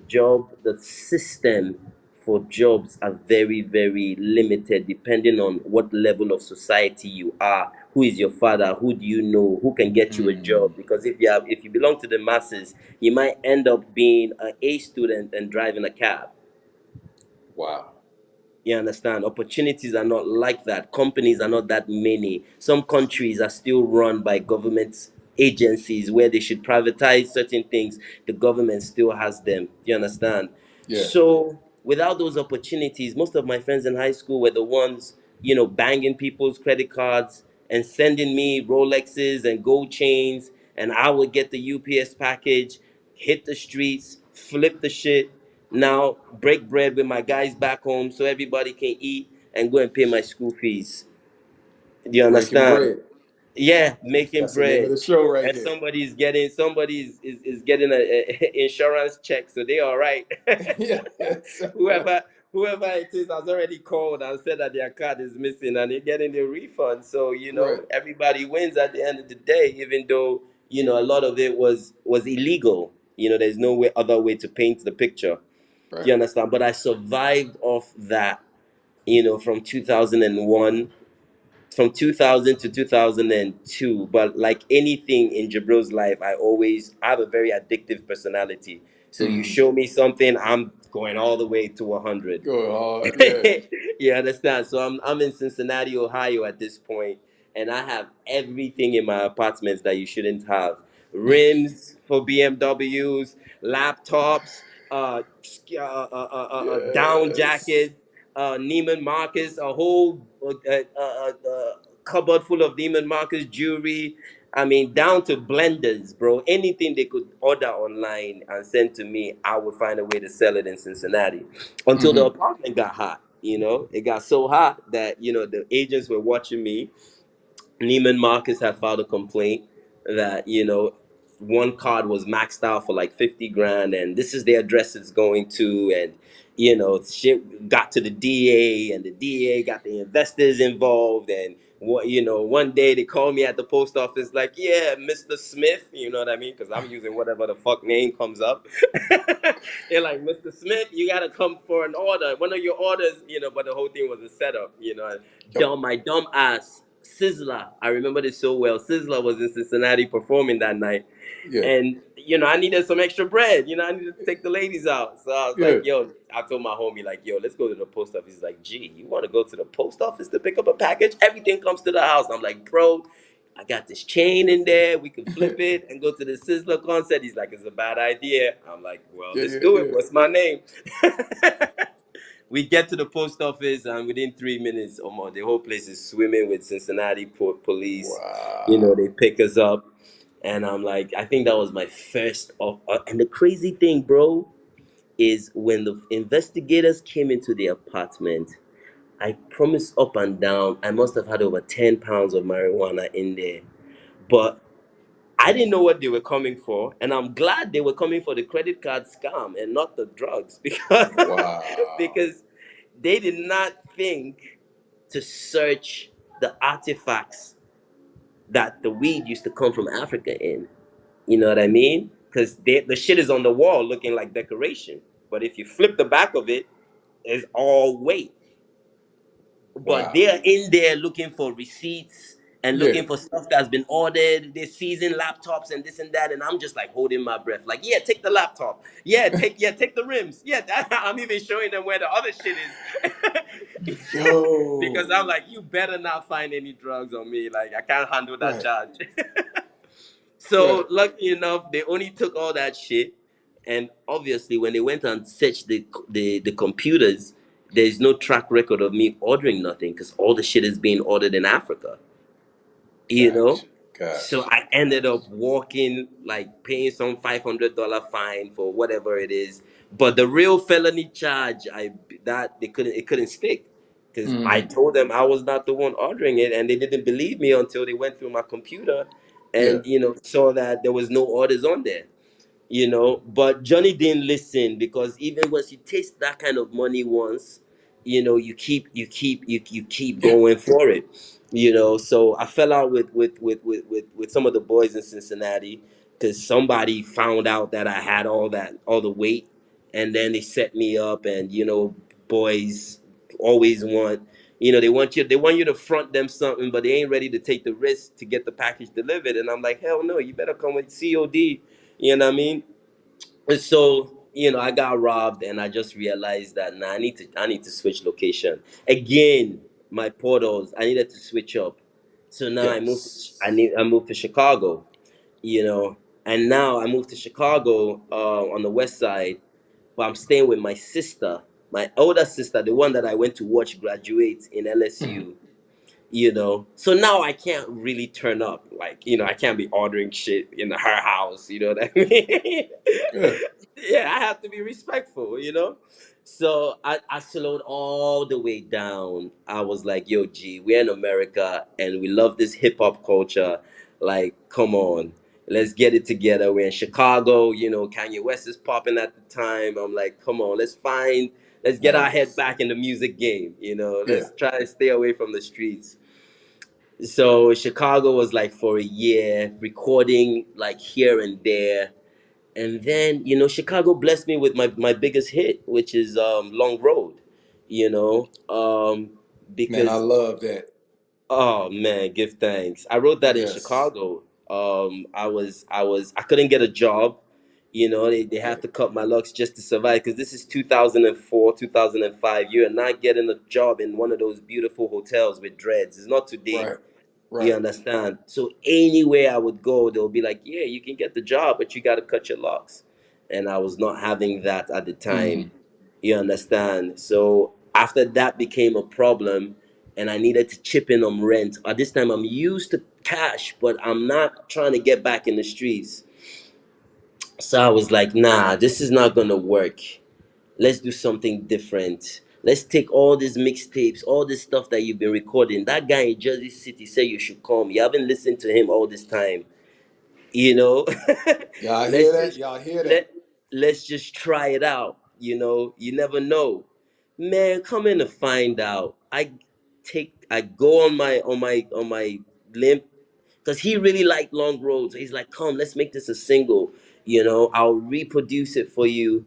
system for jobs are very, very limited depending on what level of society you are. Who is your father? Who do you know? Who can get you a Mm, job? Because if you belong to the masses, you might end up being an A student and driving a cab. wow. You understand? Opportunities are not like that. Companies are not that many. Some countries are still run by government agencies where they should privatize certain things. The government still has them. You understand? Yeah. So without those opportunities, most of my friends in high school were the ones, you know, banging people's credit cards and sending me Rolexes and gold chains, and I would get the UPS package, hit the streets, flip the shit, now break bread with my guys back home so everybody can eat and go and pay my school fees. Do you Breaking understand? bread. Yeah, making That's the name of bread. the show right And there. somebody's getting a insurance check, so they all right. Yeah, yes. whoever whoever it is has already called and said that their card is missing and they're getting the refund. So, you Right, know, everybody wins at the end of the day, even though, you know, a lot of it was illegal. You know, there's no way other way to paint the picture. Do right. you understand? But I survived off that, you know, from 2000 to 2002. But like anything in Jabril's life, I have a very addictive personality. So you Mm. show me something, I'm going all the way to 100. Go hard. Yeah. You understand? So I'm in Cincinnati, Ohio at this point, and I have everything in my apartments that you shouldn't have. Rims for BMWs, laptops, down Yes. jackets, Neiman Marcus, a whole cupboard full of Neiman Marcus jewelry. I mean, down to blenders, bro. Anything they could order online and send to me, I would find a way to sell it in Cincinnati. Until the Hmm. apartment got hot, you know, it got so hot that, you know, the agents were watching me. Neiman Marcus had filed a complaint that, you know, one card was maxed out for like 50 grand and this is the address it's going to. And, you know, shit got to the DA and the DA got the investors involved. And, what, you know, one day they called me at the post office like, yeah, Mr. Smith, you know what I mean? Because I'm using whatever the fuck name comes up. They're like, Mr. Smith, you got to come for an order. One of your orders, you know, but the whole thing was a setup, you know. Yep. My dumb ass, Sizzler. I remember this so well. Sizzler was in Cincinnati performing that night. Yeah. And, you know, I needed some extra bread. You know, I needed to take the ladies out. So I was Yeah. like, yo, I told my homie, like, yo, let's go to the post office. He's like, gee, you want to go to the post office to pick up a package? Everything comes to the house. I'm like, bro, I got this chain in there. We can flip it and go to the Sizzler concert. He's like, it's a bad idea. I'm like, well, Yeah. let's Yeah. do it. Yeah. What's my name? We get to the post office, and within 3 minutes or more, the whole place is swimming with Cincinnati police. You know, Wow. they pick us up, and I'm like, I think that was my first. And the crazy thing, bro, is when the investigators came into the apartment, I promised up and down I must have had over 10 pounds of marijuana in there. But I didn't know what they were coming for, and I'm glad they were coming for the credit card scam and not the drugs because Wow. because they did not think to search the artifacts that the weed used to come from Africa in. You know what I mean? Because the shit is on the wall looking like decoration, but if you flip the back of it, it's all weight. But Wow. they're in there looking for receipts and Yeah. looking for stuff that's been ordered. They're seizing laptops and this and that, and I'm just like holding my breath, like, yeah, take the laptop, take the rims, I'm even showing them where the other shit is, because I'm Yo. like, you better not find any drugs on me, like I can't handle that Right. charge. Right. So lucky enough, they only took all that shit, and obviously when they went and searched the computers, there's no track record of me ordering nothing because all the shit is being ordered in Africa. You know, Gotcha. so Gotcha. I ended Gotcha. up walking, like paying some $500 fine for whatever it is. But the real felony charge, I that they couldn't it couldn't stick because I Hmm. told them I was not the one ordering it, and they didn't believe me until they went through my computer Yeah. and saw that there was no orders on there. But Johnny didn't listen, because even once you taste that kind of money once, you keep Yeah. going for it. So I fell out with some of the boys in Cincinnati because somebody found out that I had all the weight, and then they set me up. And boys always want you to front them something, but they ain't ready to take the risk to get the package delivered. And I'm like, hell no, you better come with COD. You know what I mean? And so, I got robbed, and I just realized that, nah, I need to switch location. Again, my portals, I needed to switch up. So now Yes. I moved to Chicago, you know. And now I moved to Chicago, on the west side, but I'm staying with my sister, my older sister, the one that I went to watch graduate in Mhm. LSU. So now I can't really turn up, like, I can't be ordering shit in her house, you know what I mean? Yeah. Yeah, I have to be respectful. So I slowed all the way down. I was like, yo, G, we're in America and we love this hip hop culture. Like, come on, let's get it together. We're in Chicago, Kanye West is popping at the time. I'm like, come on, let's get our head Nice. back in the music game. Yeah. Let's try to stay away from the streets. So Chicago was like for a year, recording like here and there. And then, Chicago blessed me with my biggest hit, which is Long Road, you know, um, Man, I because, love that. oh man, give thanks. I wrote that in Yes. Chicago. I couldn't get a job. They Okay. have to cut my locks just to survive, because this is 2004, 2005. You are not getting a job in one of those beautiful hotels with dreads. It's not today. Right. You Right. understand? So anywhere I would go, they'll be like, "Yeah, you can get the job, but you got to cut your locks." And I was not having that at the time. Hmm. You understand? So after that became a problem, and I needed to chip in on rent. At this time, I'm used to cash, but I'm not trying to get back in the streets. So I was like, "Nah, this is not gonna work. Let's do something different. Let's take all these mixtapes, all this stuff that you've been recording. That guy in Jersey City said you should come. You haven't listened to him all this time, you know. Y'all hear let's that? just Y'all hear that? let let's just try it out. You never know, man. Come in to find out. I go on my limp, because he really liked Long Road. So he's like, come, let's make this a single. I'll reproduce it for you.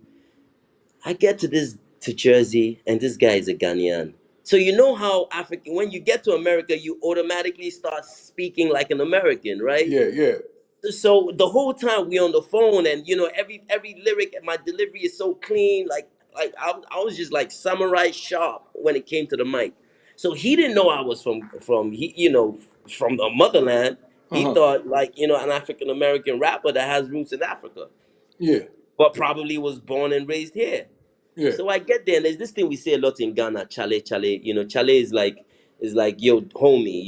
I get to Jersey, and this guy is a Ghanaian. So you know how African, when you get to America, you automatically start speaking like an American, right? Yeah. Yeah. So the whole time we on the phone, and every lyric and my delivery is so clean, like I was just like samurai sharp when it came to the mic. So he didn't know I was from the motherland. Uh He huh. thought, like, an African American rapper that has roots in Africa, Yeah. but probably was born and raised here. Yeah. So I get there, and there's this thing we say a lot in Ghana, chale, chale. Chale is like yo, homie.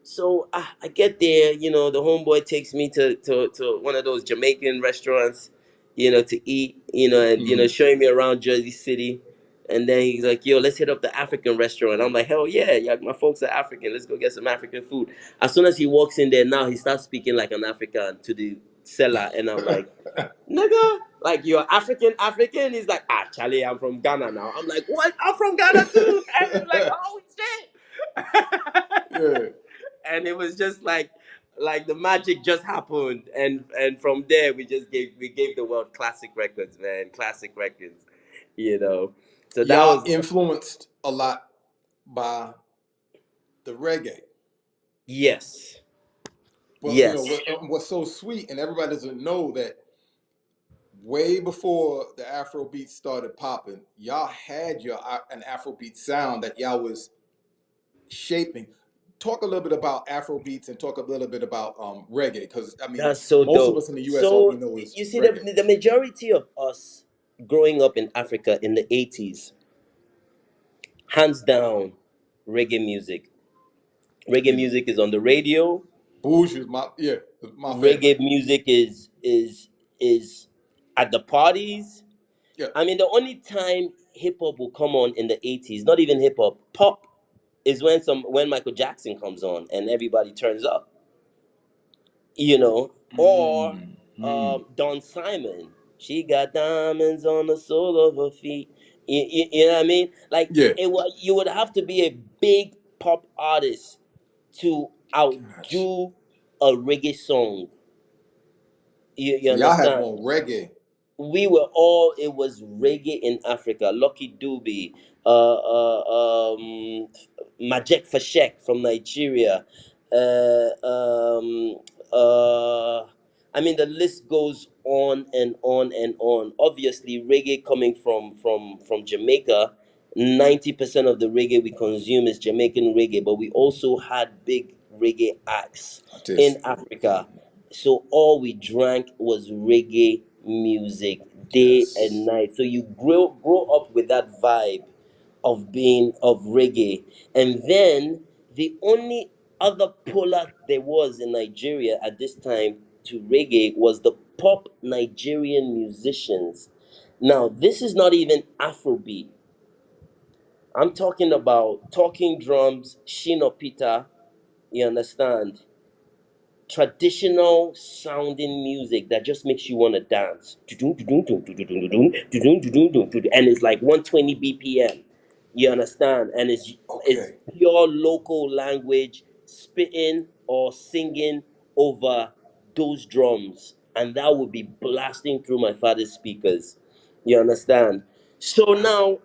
So I get there, the homeboy takes me to one of those Jamaican restaurants, to eat, and showing me around Jersey City. And then he's like, "Yo, let's hit up the African restaurant." I'm like, "Hell yeah, yeah, my folks are African. Let's go get some African food." As soon as he walks in there, now he starts speaking like an African to the seller, and I'm like, "Nigga, like you're African." He's like, "Ah, Charlie, I'm from Ghana now." I'm like, "What? I'm from Ghana too." And it's like, "Oh shit!" Yeah. And it was just like the magic just happened, and from there we gave the world classic records, man, classic records, you know. So that Y'all was influenced a lot by the reggae. yes, Well, you know yes. what's so sweet, and everybody doesn't know that way before the Afro beats started popping, y'all had an Afro beat sound that y'all was shaping. Talk a little bit about Afro beats and talk a little bit about reggae, because I mean, That's so most of dope. us in the U.S. all we So know is you see, reggae. the majority of us growing up in Africa in the 80s, hands down, reggae music. Reggae Yeah, music is on the radio. Bougie is my favorite. Reggae music is at the parties. Yeah. I mean, the only time hip hop will come on in the 80s, not even hip hop, pop, is when Michael Jackson comes on and everybody turns up, or Mm, mm. Don Simon. She got diamonds on the sole of her feet. You know what I mean? Like Yeah. you would have to be a big pop artist to Gosh. outdo a reggae song. You So y'all had understand? more reggae. We were all, it was reggae in Africa. Lucky Dube, Majek Fashek from Nigeria. Uh, um, uh, I mean, the list goes on and on and on. Obviously, reggae coming from Jamaica. 90% of the reggae we consume is Jamaican reggae, but we also had big reggae acts in Artist. Africa. So all we drank was reggae music day and Yes. night. So you grow up with that vibe of reggae. And then the only other polar there was in Nigeria at this time to reggae was the pop Nigerian musicians. Now, this is not even Afrobeat. I'm talking about talking drums, Shino Peter, you understand? Traditional sounding music that just makes you want to dance. And it's like 120 BPM. You understand? And it's Okay. pure local language spitting or singing over those drums. And that would be blasting through my father's speakers. You understand? So now,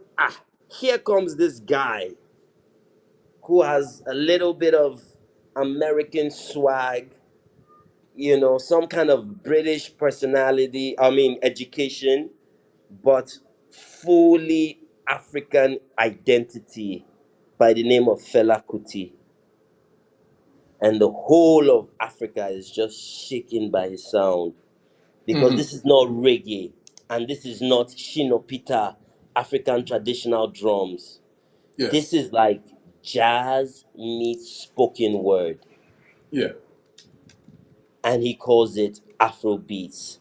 here comes this guy who has a little bit of American swag, some kind of British personality, I mean, education, but fully African identity by the name of Fela Kuti. And the whole of Africa is just shaken by his sound because Hmm. this is not reggae and this is not Shino Peter African traditional drums. This Yes. is like jazz meets spoken word, Yeah. and he calls it Afro beats.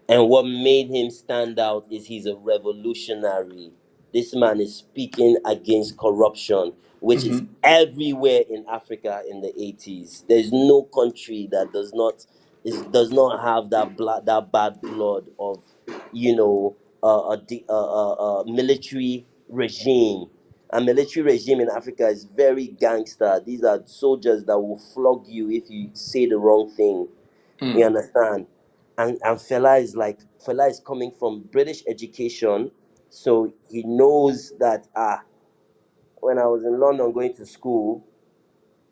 And what made him stand out is he's a revolutionary. This man is speaking against corruption, which is Hmm. everywhere in Africa in the 80s. There's no country that does not have that bad blood of, a military regime. A military regime in Africa is very gangster. These are soldiers that will flog you if you say the wrong thing. You Mm. understand? And Fela is coming from British education, so he knows that when I was in London going to school,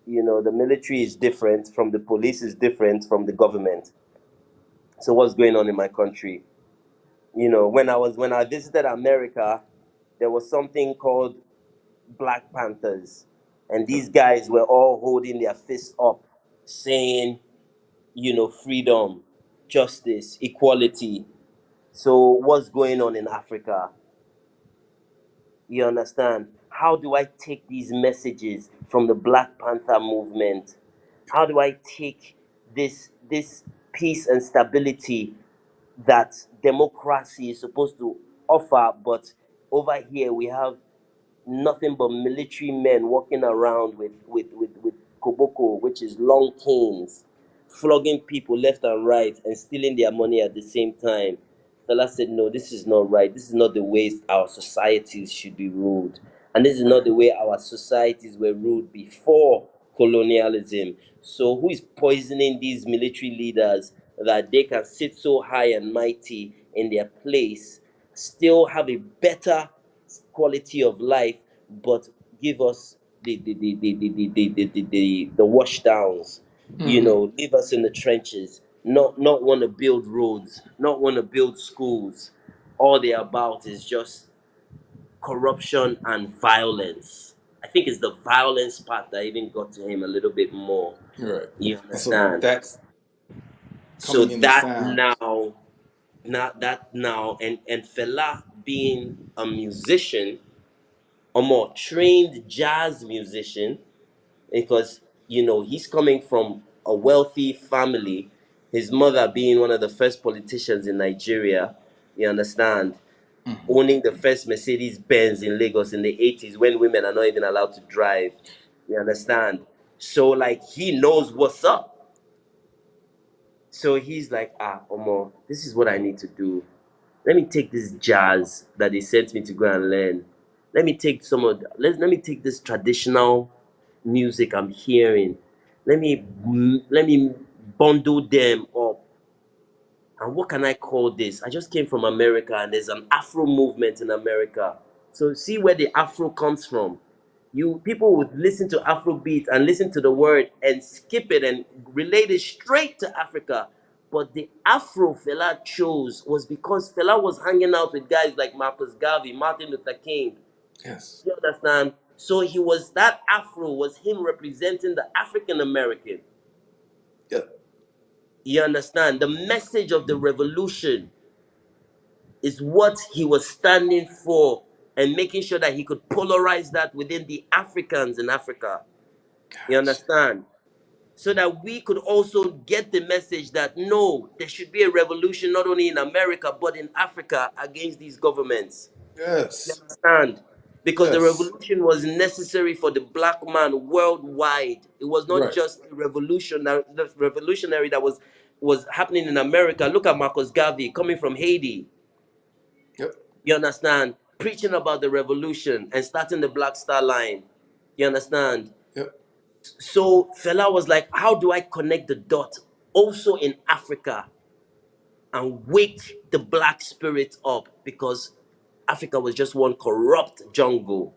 the military is different from the police, is different from the government. So what's going on in my country? When I visited America, there was something called Black Panthers, and these guys were all holding their fists up, saying, freedom, justice, equality. So what's going on in Africa? You understand? How do I take these messages from the Black Panther movement? How do I take this peace and stability? that democracy is supposed to offer, but over here we have nothing but military men walking around with koboko, which is long canes, flogging people left and right and stealing their money at the same time. Fella said, no, this is not right. This is not the way our societies should be ruled. And this is not the way our societies were ruled before colonialism. So who is poisoning these military leaders that they can sit so high and mighty in their place, still have a better quality of life, but give us the wash downs, leave us in the trenches, not want to build roads, not want to build schools. All they're about is just corruption and violence. I think it's the violence part that even got to him a little bit more. Right. You And so understand? that's So coming in the that sound. now, not that now, and Fela being a musician, a more trained jazz musician, because he's coming from a wealthy family, his mother being one of the first politicians in Nigeria, you understand, owning the first Mercedes Benz in Lagos in the 80s when women are not even allowed to drive, you understand. So like he knows what's up. So he's like, Omo, this is what I need to do. Let me take this jazz that they sent me to go and learn. Let me take let me take this traditional music I'm hearing. Let me bundle them up. And what can I call this? I just came from America and there's an Afro movement in America. So see where the Afro comes from. You people would listen to Afro beats and listen to the word and skip it and relate it straight to Africa. But the Afro Fela chose was because Fela was hanging out with guys like Marcus Garvey, Martin Luther King. Yes. You understand? So he was that Afro was him representing the African American. Yeah. You understand? The message of the revolution is what he was standing for and making sure that he could polarize that within the Africans in Africa. You Gotcha. understand? So that we could also get the message that no, there should be a revolution not only in America but in Africa against these governments. You Yes. understand? Because the Yes. revolution was necessary for the black man worldwide. It was not Right. just the revolutionary that was happening in America. Look at Marcus Garvey coming from Haiti. Yep. You understand? Preaching about the revolution and starting the Black Star Line. You understand? Yep. So Fela was like, how do I connect the dot also in Africa and wake the black spirit up? Because Africa was just one corrupt jungle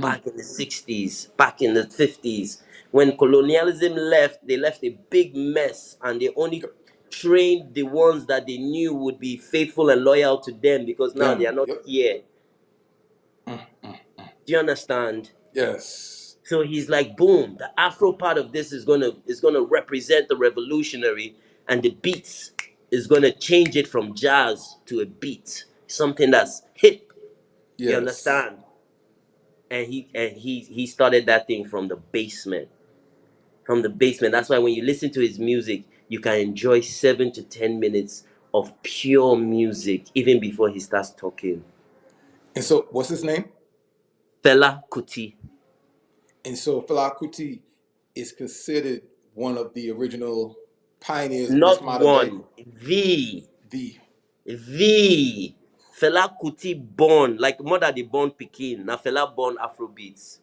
back in the 60s, back in the 50s. When colonialism left, they left a big mess and they only Yep. trained the ones that they knew would be faithful and loyal to them because now they Them. are not Yep. here. Do you understand? Yes. So he's like, boom, the Afro part of this is gonna represent the revolutionary, and the beats is gonna change it from jazz to a beat, something that's hip. You Yes. understand? And he started that thing from the basement. From the basement. That's why when you listen to his music, you can enjoy 7 to 10 minutes of pure music even before he starts talking. And so, what's his name? Fela Kuti. And so, Fela Kuti is considered one of the original pioneers of this Not modern day. one, the The the Fela Kuti born like mother they born Pekin. Now Fela born Afrobeats.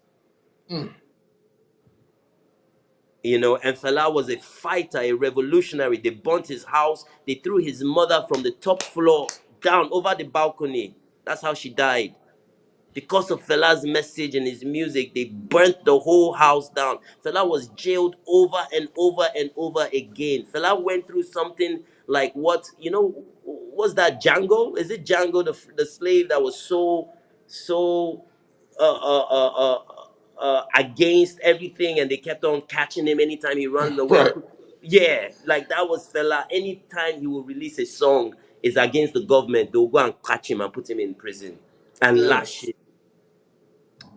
And Fela was a fighter, a revolutionary. They burnt his house. They threw his mother from the top floor down over the balcony. That's how she died. Because of Fela's message and his music, they burnt the whole house down. Fela was jailed over and over and over again. Fela went through something like what's that, Django? Is it Django, the slave that was so uh, uh, uh, uh, against everything, and they kept on catching him anytime he runs away. right. Yeah, like that was Fela. Anytime he will release a song is against the government, they'll go and catch him and put him in prison and lash Yes. him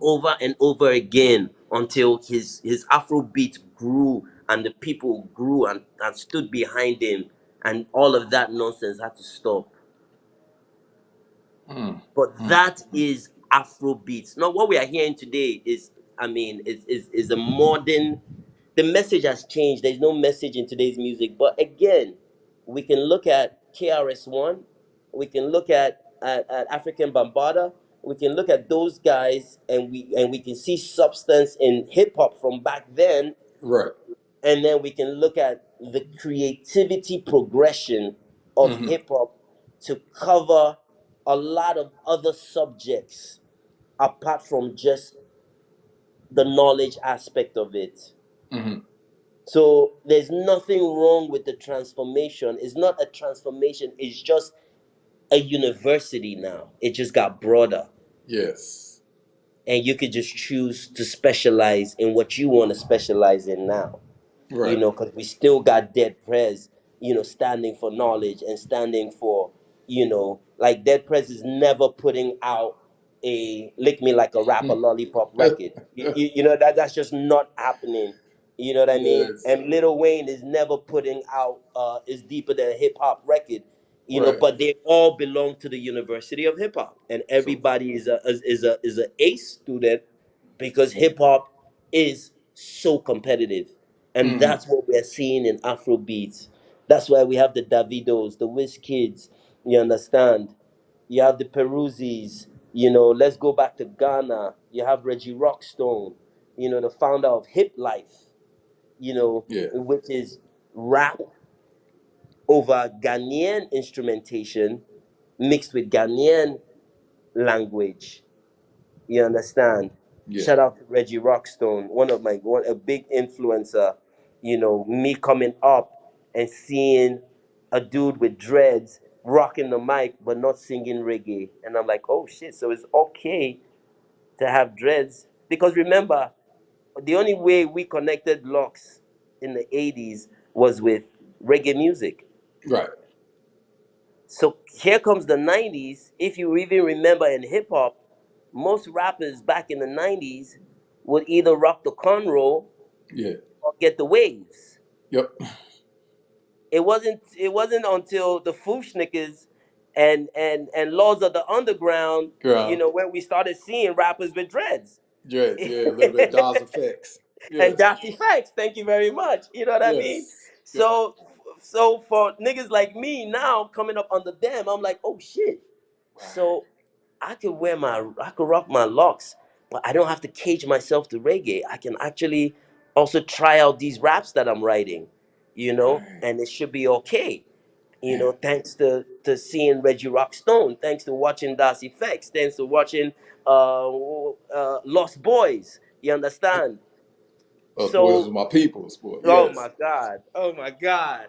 over and over again until his Afro beat grew and the people grew and stood behind him. and all of that nonsense had to stop. Mm. But Mm. that is Afro beats. Now, what we are hearing today is, I mean, is a modern. The message has changed. There's no message in today's music. But again, we can look at KRS-One, we can look at African Bambaataa, we can look at those guys, and we can see substance in hip hop from back then, Right. and then we can look at the creativity progression of Mm-hmm. hip hop to cover a lot of other subjects apart from just the knowledge aspect of it. Mm-hmm. So there's nothing wrong with the transformation. It's not a transformation, it's just a university now. It just got broader. Yes. And you could just choose to specialize in what you want to specialize in now. Right. Because we still got Dead Prez, standing for knowledge and standing for, like Dead Prez is never putting out a Lick Me Like a Rapper lollipop record. That's just not happening. You know what I mean? Yes. And Lil Wayne is never putting out is deeper than a hip hop record. Right. But they all belong to the University of Hip Hop, and So. everybody is a A student because hip hop is so competitive. And Mm-hmm. that's what we're seeing in Afro beats. That's why we have the Davidos, the Wiz Kids, you understand? You have the Peruzis, let's go back to Ghana. You have Reggie Rockstone, the founder of Hip Life, Yeah. which is rap over Ghanaian instrumentation mixed with Ghanaian language. You understand? Yeah. Shout out to Reggie Rockstone, a big influencer. Me coming up and seeing a dude with dreads rocking the mic but not singing reggae, and I'm like, oh shit! So it's okay to have dreads because remember, the only way we connected locks in the '80s was with reggae music. Right. So here comes the '90s. If you even remember in hip hop, most rappers back in the '90s would either rock the cornrow Yeah. or get the waves. Yep. It wasn't until the Fooshnickers and Laws of the Underground, Ground. when we started seeing rappers with dreads. Dreads. Yeah. A little bit Dawes effects. And Yes. that's facts. Thank you very much. You know what I mean? Yes. Yep. So for niggas like me now coming up under them, I'm like, oh shit. Right. So I could rock my locks, but I don't have to cage myself to reggae. I can actually also try out these raps that I'm writing, Right. and it should be okay. Man. Thanks to seeing Reggie Rockstone, thanks to watching Das Effects, thanks to watching Lost Boys. You understand? Us boys So, was my people's boy. oh Yes. my God, oh my God.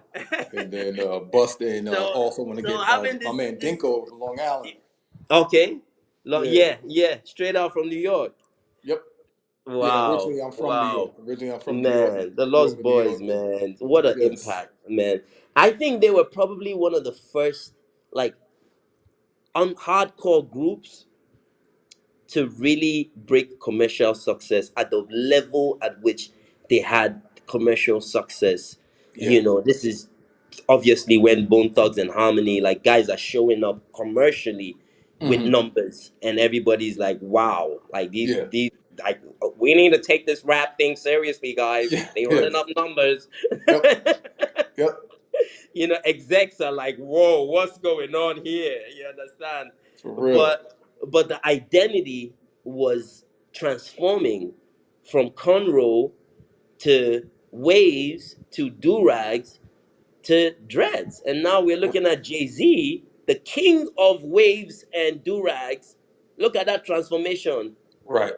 And then Busta and so also want to so get having my man Dinko from Long Island. okay, Yeah. yeah, yeah, straight out from New York. Yep. Yeah. Wow, Originally I'm from New York. wow, Originally I'm from New York. man, the Grew up Lost in New Boys, York. And man, what an yes. impact, man. I think they were probably one of the first like hardcore groups to really break commercial success at the level at which they had commercial success. Yeah. This is obviously when Bone Thugs and Harmony, like guys are showing up commercially with Mm-hmm. numbers, and everybody's like, wow, like Yeah. these like we need to take this rap thing seriously, guys. Yeah. They running Yes. up numbers. Yep. Yep. Execs are like, whoa, what's going on here? You understand? For real. But the identity was transforming from cornrow to waves to do-rags to dreads. And now we're looking at Jay-Z, the king of waves and do-rags. Look at that transformation, Right.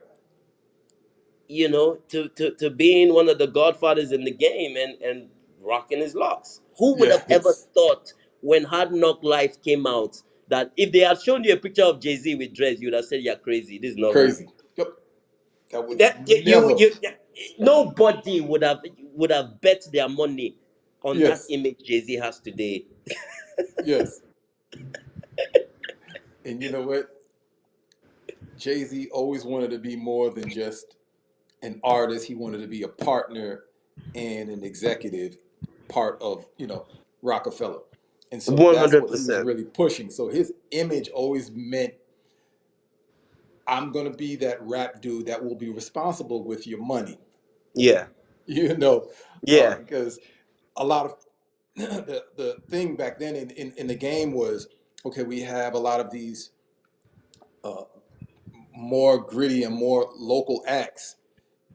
to being one of the godfathers in the game and rocking his locks. Who would have ever Yes. thought when Hard Knock Life came out that if they had shown you a picture of Jay-Z with dreads, you would have said you're crazy. This is not real. Crazy. Yep. That would That never. nobody would have bet their money on that Yes. image Jay-Z has today. Yes. And you know what? Jay-Z always wanted to be more than just an artist. He wanted to be a partner and an executive part of, Rockefeller. And so One that's hundred what he was percent. really pushing. So his image always meant, I'm going to be that rap dude that will be responsible with your money. Yeah. You know, Yeah. because a lot of the thing back then in the game was, okay, we have a lot of these uh, more gritty and more local acts.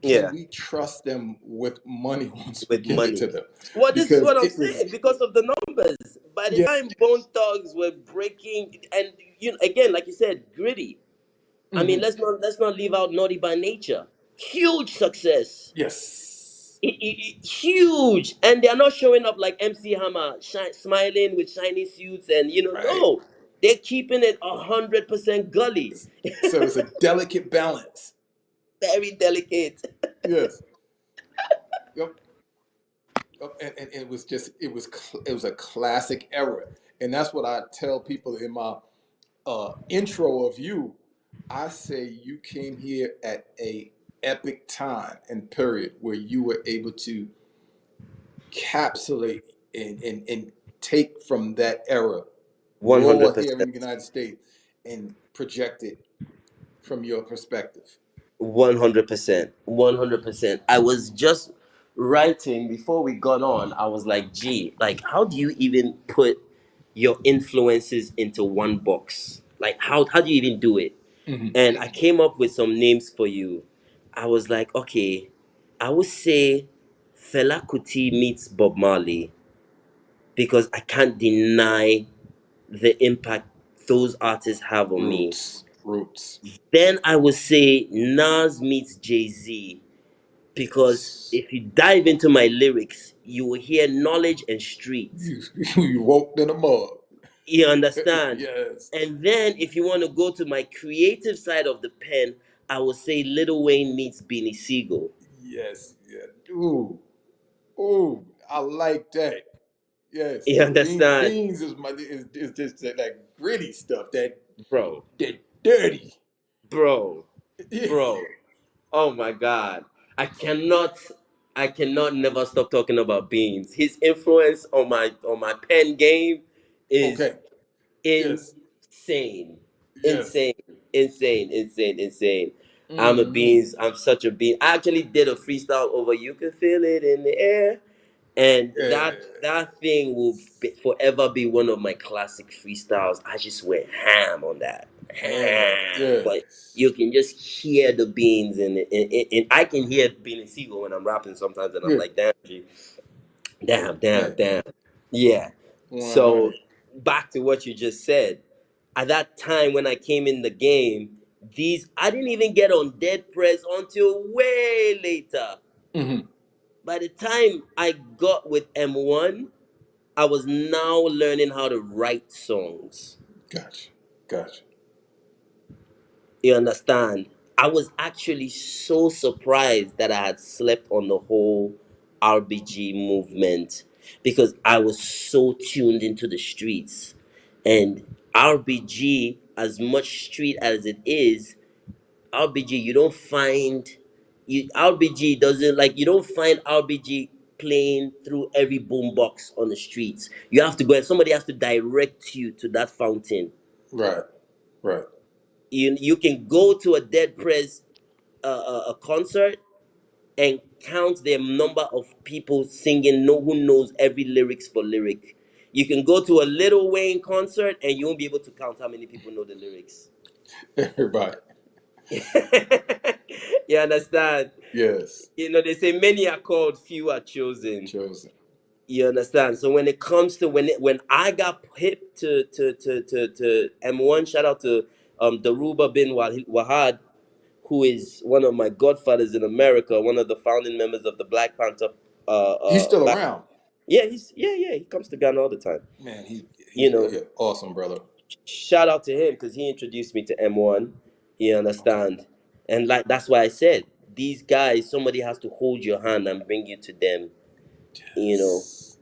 Can Yeah. we trust them with money once we With give it to money. them? Well, this is Because what I'm it was, saying because of the numbers. By the yeah, time Bone Thugs were breaking, and again, like you said, gritty. I mean, mhm, let's not leave out Naughty by Nature. Huge success. yes, Huge, and they're not showing up like MC Hammer, smiling with shiny suits, and right. no, they're keeping it 100% gully, So it's a delicate balance. very delicate. Yes. Yep. Yep. And it was just it was a classic era, and that's what I tell people in my intro of you. I say you came here at a epic time and period where you were able to capsulate and take from that era, One raw hundred here in percent, the United States, and project it from your perspective. 100%, 100%. I was just writing before we got on. I was like, gee, like, how do you even put your influences into one box? Like, how do you even do it? Hmm. And I came up with some names for you. I was like, okay, I would say Fela Kuti meets Bob Marley because I can't deny the impact those artists have on me. Roots, roots. Then I would say Nas meets Jay Z because Yes. if you dive into my lyrics, you will hear knowledge and street. You, you woke in a mug. You understand? Yes. And then if you want to go to my creative side of the pen, I would say Lil Wayne meets Beanie Siegel. Yes. Yeah. Ooh. Ooh. I like that. Yes. You understand? Beans is just that gritty stuff. Bro, That dirty. bro, bro. Oh my God. I cannot never stop talking about Beans. His influence on my pen game is Okay. Yes. insane. Yes. Insane. Insane. Insane. Insane. I'm a Hmm. Beans. I'm such a Bean. I actually did a freestyle over You Can Feel It in the Air. And Yeah. that thing will forever be one of my classic freestyles. I just went ham on that. Man. Ham. But Yes. you can just hear the beans and I can hear Bean and Siegel when I'm rapping sometimes and I'm Yeah. like, damn, G. Damn, damn, Man. damn. Yeah. So 100. back to what you just said. At that time when I came in the game, these I didn't even get on Dead Press until way later. Hmm. By the time I got with M1, I was now learning how to write songs. Gotcha. Gotcha. You understand? I was actually so surprised that I had slept on the whole RBG movement because I was so tuned into the streets. And RBG, as much street as it is, RBG, you don't find RBG doesn't like you don't find RBG playing through every boombox on the streets. You have to go and somebody has to direct you to that fountain. Right. Right. You can go to a Dead Press a concert and count the number of people singing who knows every lyrics for lyric. You can go to a Little Wayne concert and you won't be able to count how many people know the lyrics. Everybody. You understand? Yes. They say many are called, few are chosen. Chosen. You understand? So when it comes to when I got hip to M1, shout out to Daruba bin Wahad, who is one of my godfathers in America, one of the founding members of the Black Panther. He's still Back, around. yeah, he comes to Ghana all the time. Man, You he's know, yeah, awesome, brother. shout out to him because he introduced me to M1. You Okay. understand? And like that's why I said these guys, somebody has to hold your hand and bring you to them. You know, Yes.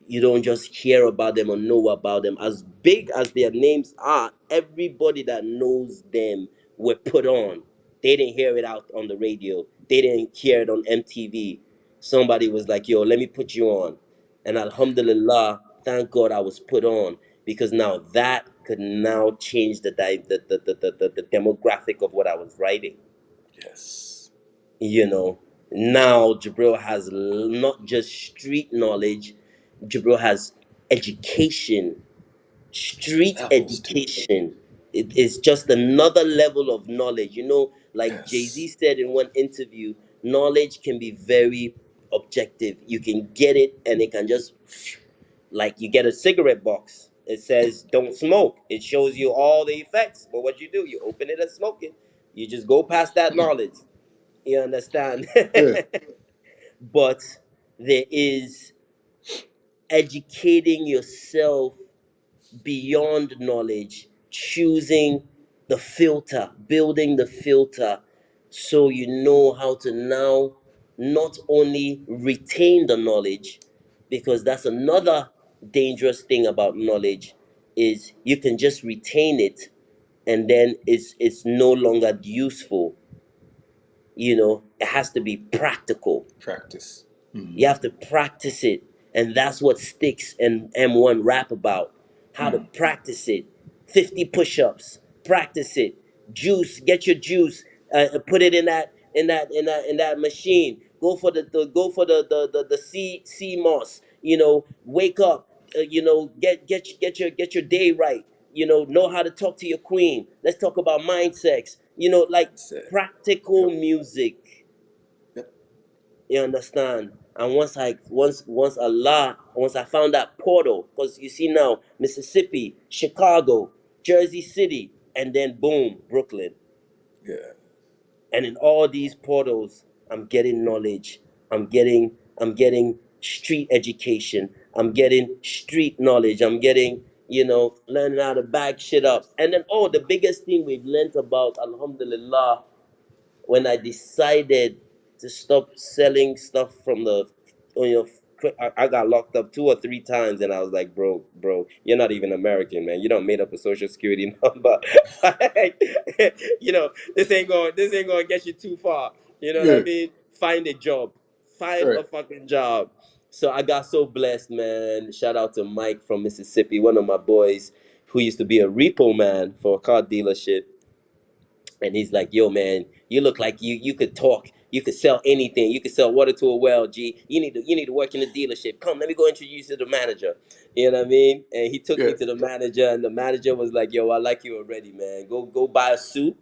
you don't just hear about them or know about them. As big as their names are, everybody that knows them were put on. They didn't hear it out on the radio. They didn't hear it on MTV. Somebody was like, yo, let me put you on. And alhamdulillah, thank God I was put on, because now that could now change the demographic of what I was writing. Yes. You know, now Jabril has not just street knowledge, Jabril has education, street Levels to it. education. It is just another level of knowledge. You know, like Jay-Z Yes. said in one interview, knowledge can be very objective. You can get it and it can just, like, you get a cigarette box. It says don't smoke. It shows you all the effects. But what you do, you open it and smoke it. You just go past that knowledge. You understand? Yeah. But there is educating yourself beyond knowledge, choosing the filter, building the filter, so you know how to now not only retain the knowledge, because that's another dangerous thing about knowledge, is you can just retain it and then it's no longer useful. You know, it has to be practical. Practice. You have to practice it. And that's what Sticks and M1 rap about. How to practice it. 50 push-ups. Practice it. Juice. Get your juice. Put it in that machine. Go for the sea moss. You know, wake up. You know, get your day right. You know how to talk to your queen. Let's talk about mind sex. You know, like Said. practical Yep. music. Yep. You understand? And once I found that portal, because you see now, Mississippi, Chicago, Jersey City, and then boom, Brooklyn. Yeah. And in all these portals, I'm getting knowledge. I'm getting street education. I'm getting street knowledge. I'm getting, learning how to bag shit up. And then, the biggest thing we've learned about, alhamdulillah, when I decided to stop selling stuff from the, you know, I got locked up 2 or 3 times, and I was like, bro, you're not even American, man. You don't made up a social security number. you know, this ain't going to get you too far. You know what I Yeah. mean? Find a job. Find Right. a fucking job. So I got so blessed, man. Shout out to Mike from Mississippi, one of my boys who used to be a repo man for a car dealership. And he's like, yo, man, you look like you could talk. You could sell anything. You could sell water to a well, G. You need to work in the dealership. Come, let me go introduce you to the manager. You know what I mean? And he took Yeah. me to the manager, and the manager was like, yo, I like you already, man. Go buy a suit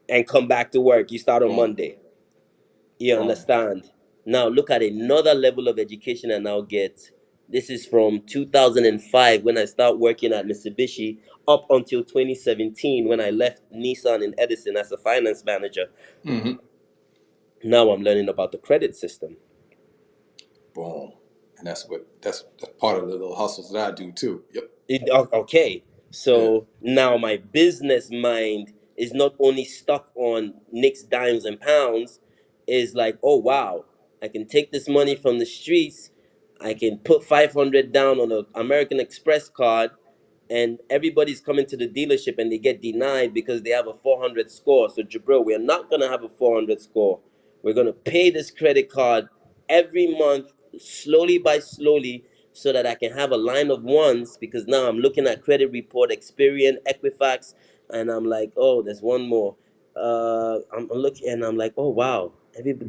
and come back to work. You start on Boom. Monday. You Boom. understand? Now look at another level of education I now get. This is from 2005 when I start working at Mitsubishi up until 2017 when I left Nissan in Edison as a finance manager. Mm-hmm. Now I'm learning about the credit system. Boom. And that's part of the little hustles that I do too. Yep. Okay, Yeah. so now my business mind is not only stuck on nicks, dimes, and pounds. Is like, oh wow, I can take this money from the streets. I can put 500 down on an American Express card, and everybody's coming to the dealership and they get denied because they have a 400 score. So Jabril, we're not gonna have a 400 score. We're gonna pay this credit card every month, slowly by slowly, so that I can have a line of ones, because now I'm looking at credit report, Experian, Equifax, and I'm like, oh, there's one more. I'm looking and I'm like, oh wow,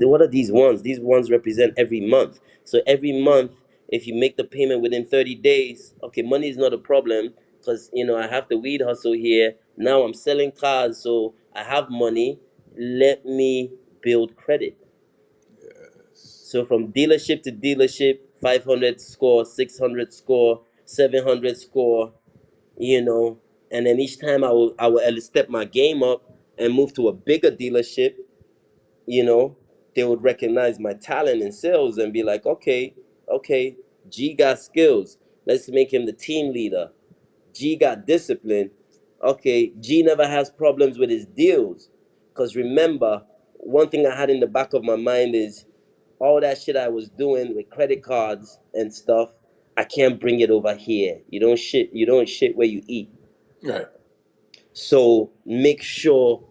what are these ones? These ones represent every month. So every month, if you make the payment within 30 days, okay, money is not a problem, because I have the weed hustle here. Now I'm selling cars, so I have money. Let me build credit. So from dealership to dealership, 500 score, 600 score, 700 score, and then each time I will step my game up and move to a bigger dealership. you know, they would recognize my talent in sales and be like, okay, G got skills. Let's make him the team leader. G got discipline. Okay, G never has problems with his deals. Because remember, one thing I had in the back of my mind is all that shit I was doing with credit cards and stuff, I can't bring it over here. You don't shit where you eat. Right. So make sure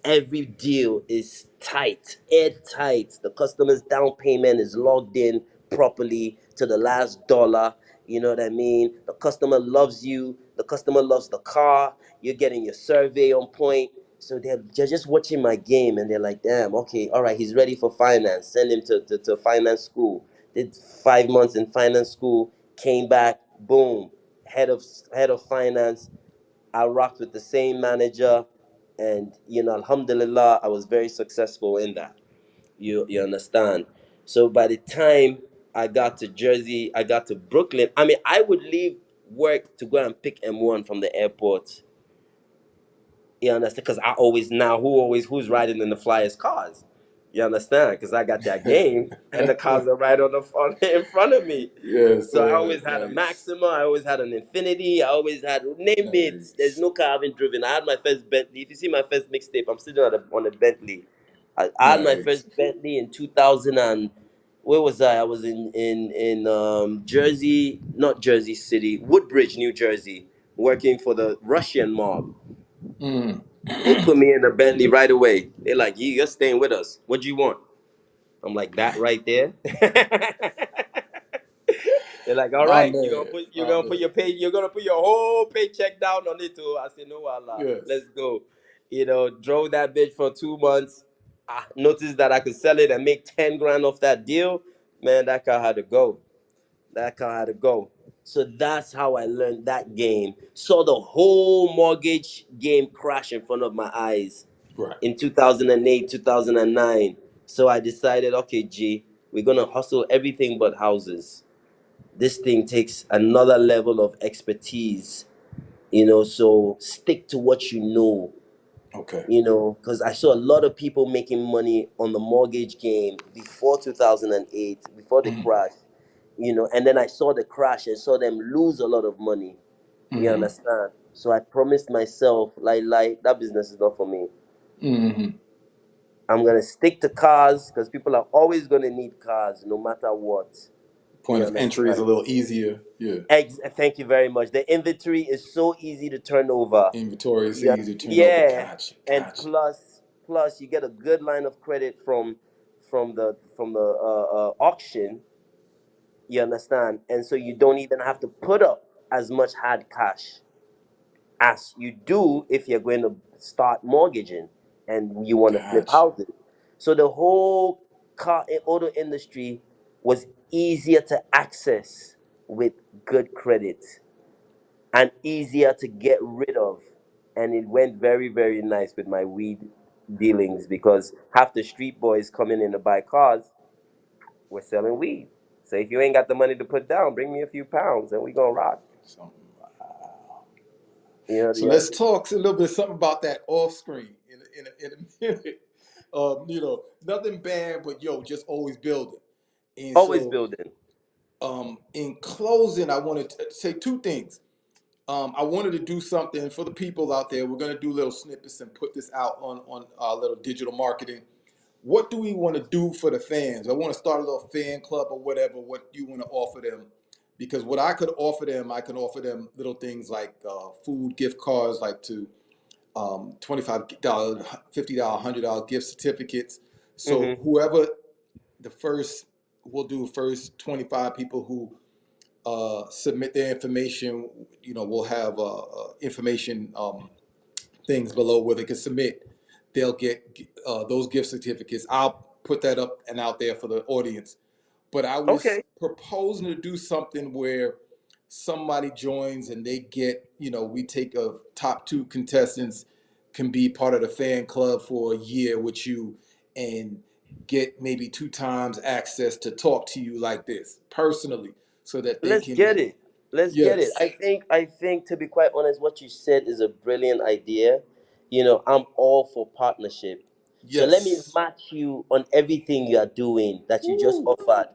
every deal is tight, airtight. The customer's down payment is logged in properly to the last dollar. You know what I mean? The customer loves you. The customer loves the car. You're getting your survey on point. So they're just watching my game and they're like, damn, okay, all right, he's ready for finance. Send him to finance school. Did 5 months in finance school, came back, boom, head of finance. I rocked with the same manager, and alhamdulillah, I was very successful in that. You understand? So by the time I got to Jersey, I got to Brooklyn. I mean, I would leave work to go and pick M1 from the airport. You understand? Because I always now who's riding in the flyest cars. You understand? Because I got that game, and the cars are right on the front in front of me. Yes, So I sir. always had a Nice. Maxima. I always had an Infinity. I always had name it. There's Nice. no car I haven't driven. I had my first Bentley. If you see my first mixtape, I'm sitting on a Bentley. I had my Nice. first Bentley in 2000 and where was I? I was in Jersey, not Jersey City, Woodbridge, New Jersey, working for the Russian mob. Mm. They put me in the Bentley right away. They're like, you're staying with us. What do you want? I'm like, that right there. They're like, all My right, man. My man. you're gonna put your whole paycheck down on it too. I said, no, Allah, Yes. let's go. Drove that bitch for 2 months. I noticed that I could sell it and make 10 grand off that deal. Man, that car had to go. That car had to go. So that's how I learned that game. Saw the whole mortgage game crash in front of my eyes Right. in 2008, 2009. So I decided, okay, G, we're gonna hustle everything but houses. This thing takes another level of expertise, so stick to what you know, Okay. because I saw a lot of people making money on the mortgage game before 2008, before the Mm-hmm. crash, and then I saw the crash and saw them lose a lot of money. You Mm-hmm. understand? So I promised myself, like that business is not for me. Mm-hmm. I'm gonna stick to cars because people are always gonna need cars no matter what. Point You of entry is understand? a little easier. Yeah. Thank you very much. The inventory is so easy to turn over. Inventory is Yeah, easy to turn over. yeah, Gotcha. and Gotcha. plus you get a good line of credit from the auction. You understand, and so you don't even have to put up as much hard cash as you do if you're going to start mortgaging and you want to flip Gotcha. houses. So the whole auto industry was easier to access with good credit and easier to get rid of. And it went very, very nice with my weed dealings because half the street boys coming in to buy cars were selling weed. So if you ain't got the money to put down, bring me a few pounds and we gonna rock. So, so Yeah. let's talk a little bit something about that off screen in a minute. Nothing bad, but just always building. And Always so, building. in closing, I wanted to say two things. I wanted to do something for the people out there. We're going to do little snippets and put this out on our little digital marketing. What do we want to do for the fans? I want to start a little fan club or whatever. What you want to offer them? Because what I can offer them little things like food gift cards, like to $25, $50, $100 gift certificates. So Mm-hmm. whoever the first, we'll do first 25 people who submit their information. We'll have information things below where they can submit. They'll get those gift certificates. I'll put that up and out there for the audience. But I was Okay. proposing to do something where somebody joins and they get, we take a top two contestants can be part of the fan club for a year with you and get maybe two times access to talk to you like this personally so that they Let's can, get it. Let's get it. yes, I think to be quite honest, what you said is a brilliant idea. I'm all for partnership. So let me yes. match you on everything you are doing that you just Woo. offered.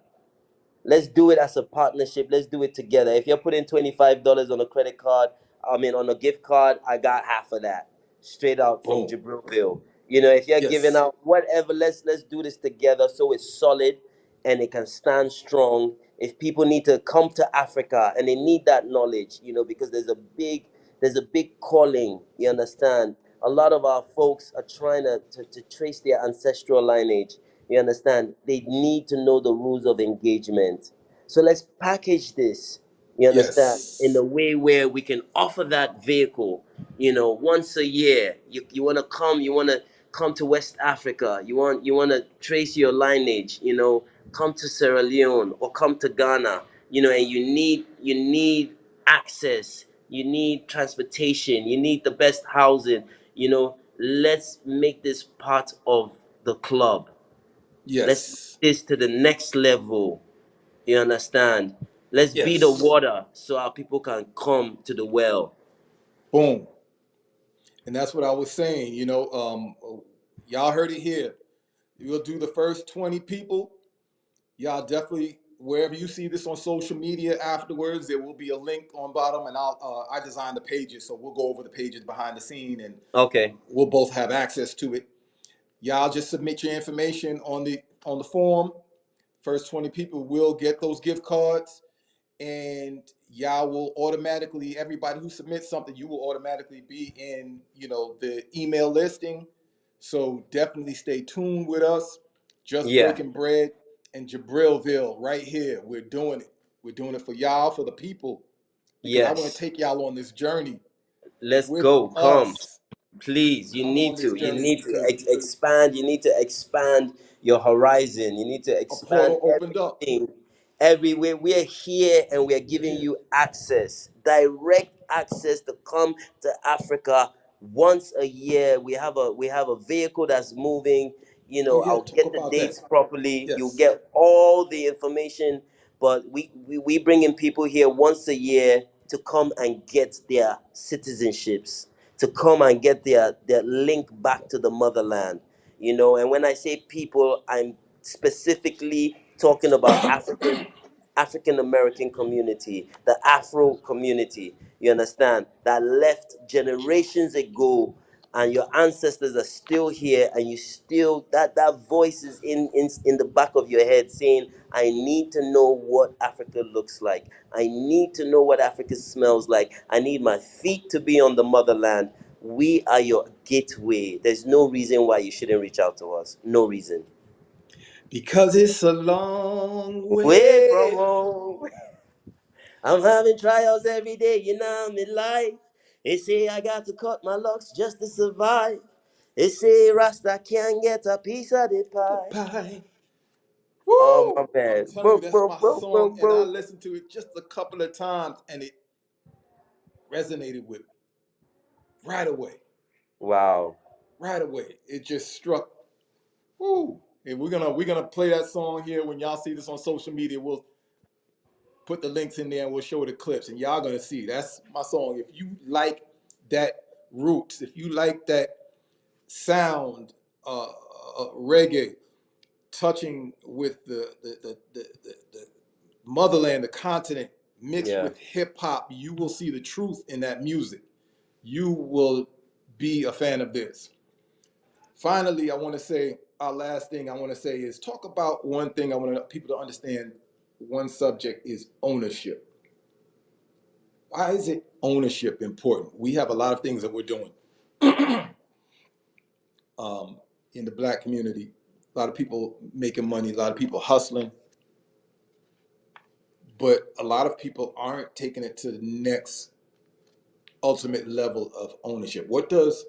Let's do it as a partnership. Let's do it together. If you're putting $25 on a credit card, I mean on a gift card, I got half of that straight out from Boom. Gibrilville. If you're giving Yes. out whatever, let's do this together so it's solid and it can stand strong. If people need to come to Africa and they need that knowledge, because there's a big calling. You understand? A lot of our folks are trying to trace their ancestral lineage You understand? They need to know the rules of engagement. So let's package this, you understand, in a Yes. way where we can offer that vehicle, once a year. You want to come, to West Africa. You want to trace your lineage, come to Sierra Leone or come to Ghana, and you need access, you need transportation, you need the best housing. Let's make this part of the club. Let's take Yes. this to the next level. You understand? Let's be the Yes. water so our people can come to the well. Boom. And that's what I was saying. Y'all heard it here. We'll do the first 20 people. Y'all definitely, wherever you see this on social media afterwards, there will be a link on bottom, and I designed the pages, so we'll go over the pages behind the scene, and Okay. we'll both have access to it. Y'all just submit your information on the form. First 20 people will get those gift cards, and y'all will automatically, everybody who submits something, you will automatically be in, the email listing. So definitely stay tuned with us. Just Yeah. Breaking Bread in Gibrilville, right here. We're doing it. We're doing it for y'all, for the people, because I want to Yes. take y'all on this journey Let's with go. Come. us. Please, you Come on need this to. You journey need to because expand. You need to expand your horizon. You need to a expand portal opened up. everything. Everywhere we are here, and we are giving Yeah. you access, direct access to come to Africa once a year. We have a vehicle that's moving. Oh yeah, I'll talk get the about that. dates properly. You'll Yes. get all the information. But we bring in people here once a year to come and get their citizenships, to come and get their link back to the motherland. And when I say people, I'm specifically talking about African American community, the Afro community, you understand, that left generations ago, and your ancestors are still here, and you still, that voice is in the back of your head saying, I need to know what Africa looks like. I need to know what Africa smells like. I need my feet to be on the motherland. We are your gateway. There's no reason why you shouldn't reach out to us. No reason. Because it's a long Away from way. home. I'm having trials every day, I'm in life. They say I got to cut my locks just to survive. They say Rasta can't get a piece of the The pie. pie. Oh my Woo! I'm man. telling you, Boom, that's boom, my boom, song, boom, and I boom. listened to it just a couple of times, and it resonated with me right away. Wow. Right away, it just struck. Woo! And we're gonna play that song here when y'all see this on social media. We'll put the links in there and we'll show the clips, and y'all gonna see. That's my song. If you like that roots, if you like that sound, reggae, touching with the motherland, the continent, mixed Yeah. with hip hop, you will see the truth in that music. You will be a fan of this. Finally, I want to say our last thing I want to say is talk about one thing I want people to understand. One subject is ownership. Why is it ownership important? We have a lot of things that we're doing um, in the black community. A lot of people making money, a lot of people hustling, but a lot of people aren't taking it to the next ultimate level of ownership. What does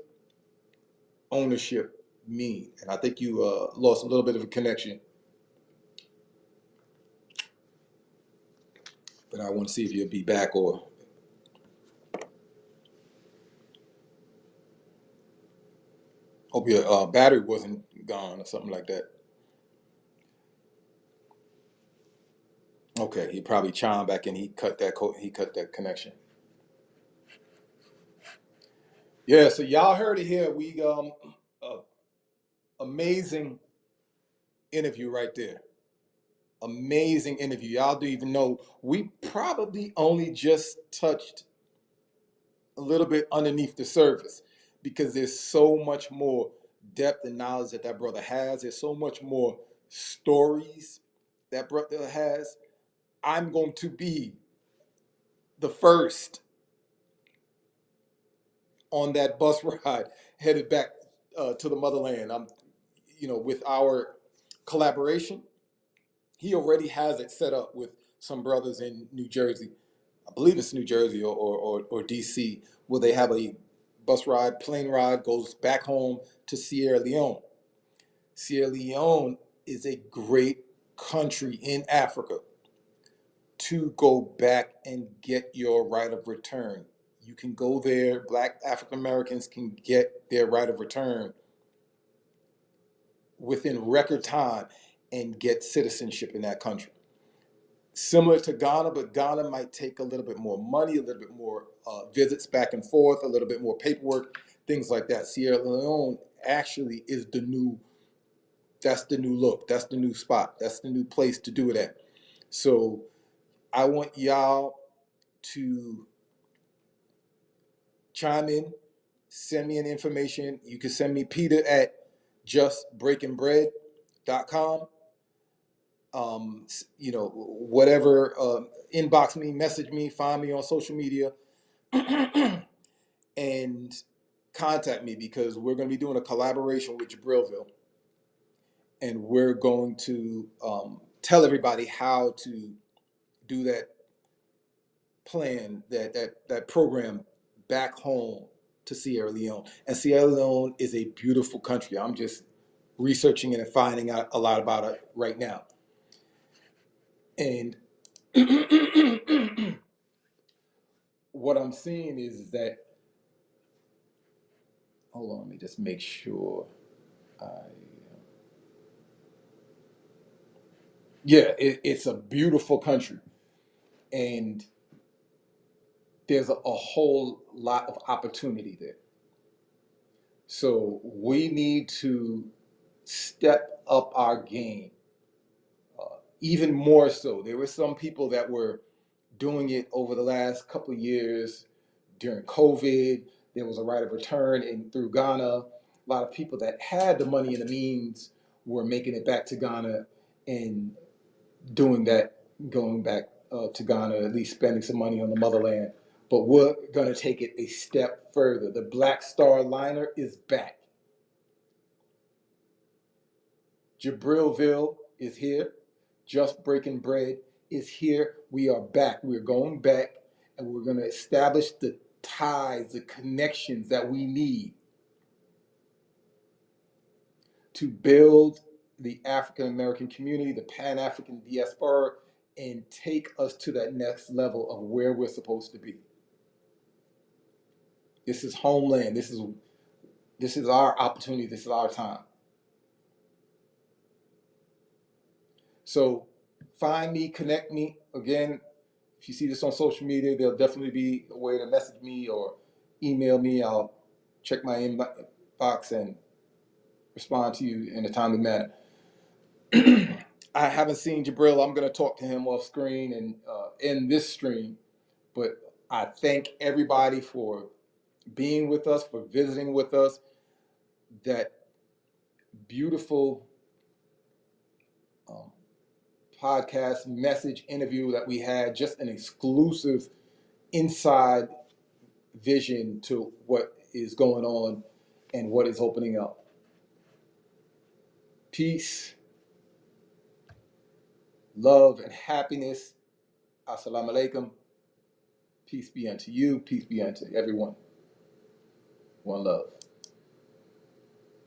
ownership mean? And I think you lost a little bit of a connection, but I want to see if you'll be back, or hope your battery wasn't gone or something like that. Okay, he probably chimed back in. He cut that connection. Yeah, so y'all heard it here. We uh, amazing interview right there. Amazing interview. Y'all don't even know. We probably only just touched a little bit underneath the surface, because there's so much more depth and knowledge that brother has. There's so much more stories that brother has. I'm going to be the first on that bus ride headed back to the motherland. I'm, with our collaboration. He already has it set up with some brothers in New Jersey. I believe it's New Jersey or DC, where they have a bus ride, plane ride, goes back home to Sierra Leone. Sierra Leone is a great country in Africa to go back and get your right of return. You can go there, Black African Americans can get their right of return within record time and get citizenship in that country. Similar to Ghana, but Ghana might take a little bit more money, a little bit more visits back and forth, a little bit more paperwork, things like that. Sierra Leone actually is that's the new look, that's the new spot, that's the new place to do it at. So I want y'all to chime in, send me an information. You can send me Peter at justbreakingbread.com. Whatever, inbox me, message me, find me on social media, and contact me, because we're going to be doing a collaboration with Gibrilville, and we're going to tell everybody how to do that plan, that program back home to Sierra Leone. And Sierra Leone is a beautiful country. I'm just researching it and finding out a lot about it right now. And what I'm seeing is that, hold on, let me just make sure it's a beautiful country, and there's a whole lot of opportunity there. So we need to step up our game, even more so. There were some people that were doing it over the last couple of years during COVID. There was a right of return through Ghana. A lot of people that had the money and the means were making it back to Ghana and doing that, going back to Ghana, at least spending some money on the motherland. But we're going to take it a step further. The Black Star liner is back. Gibrilville is here. Just Breaking Bread is here. We are back. We're going back, and we're going to establish the ties, the connections that we need to build the African American community, the Pan-African diaspora, and take us to that next level of where we're supposed to be. This is homeland. This is our opportunity. This is our time. So find me, connect me. Again, if you see this on social media, there'll definitely be a way to message me or email me. I'll check my inbox and respond to you in a timely manner. I haven't seen Gibril. I'm going to talk to him off screen and in this stream. But I thank everybody for being with us, for visiting with us. That beautiful podcast message interview that we had, just an exclusive inside vision to what is going on and what is opening up. Peace, love, and happiness. Assalamu alaikum. Peace be unto you. Peace be unto everyone. One love.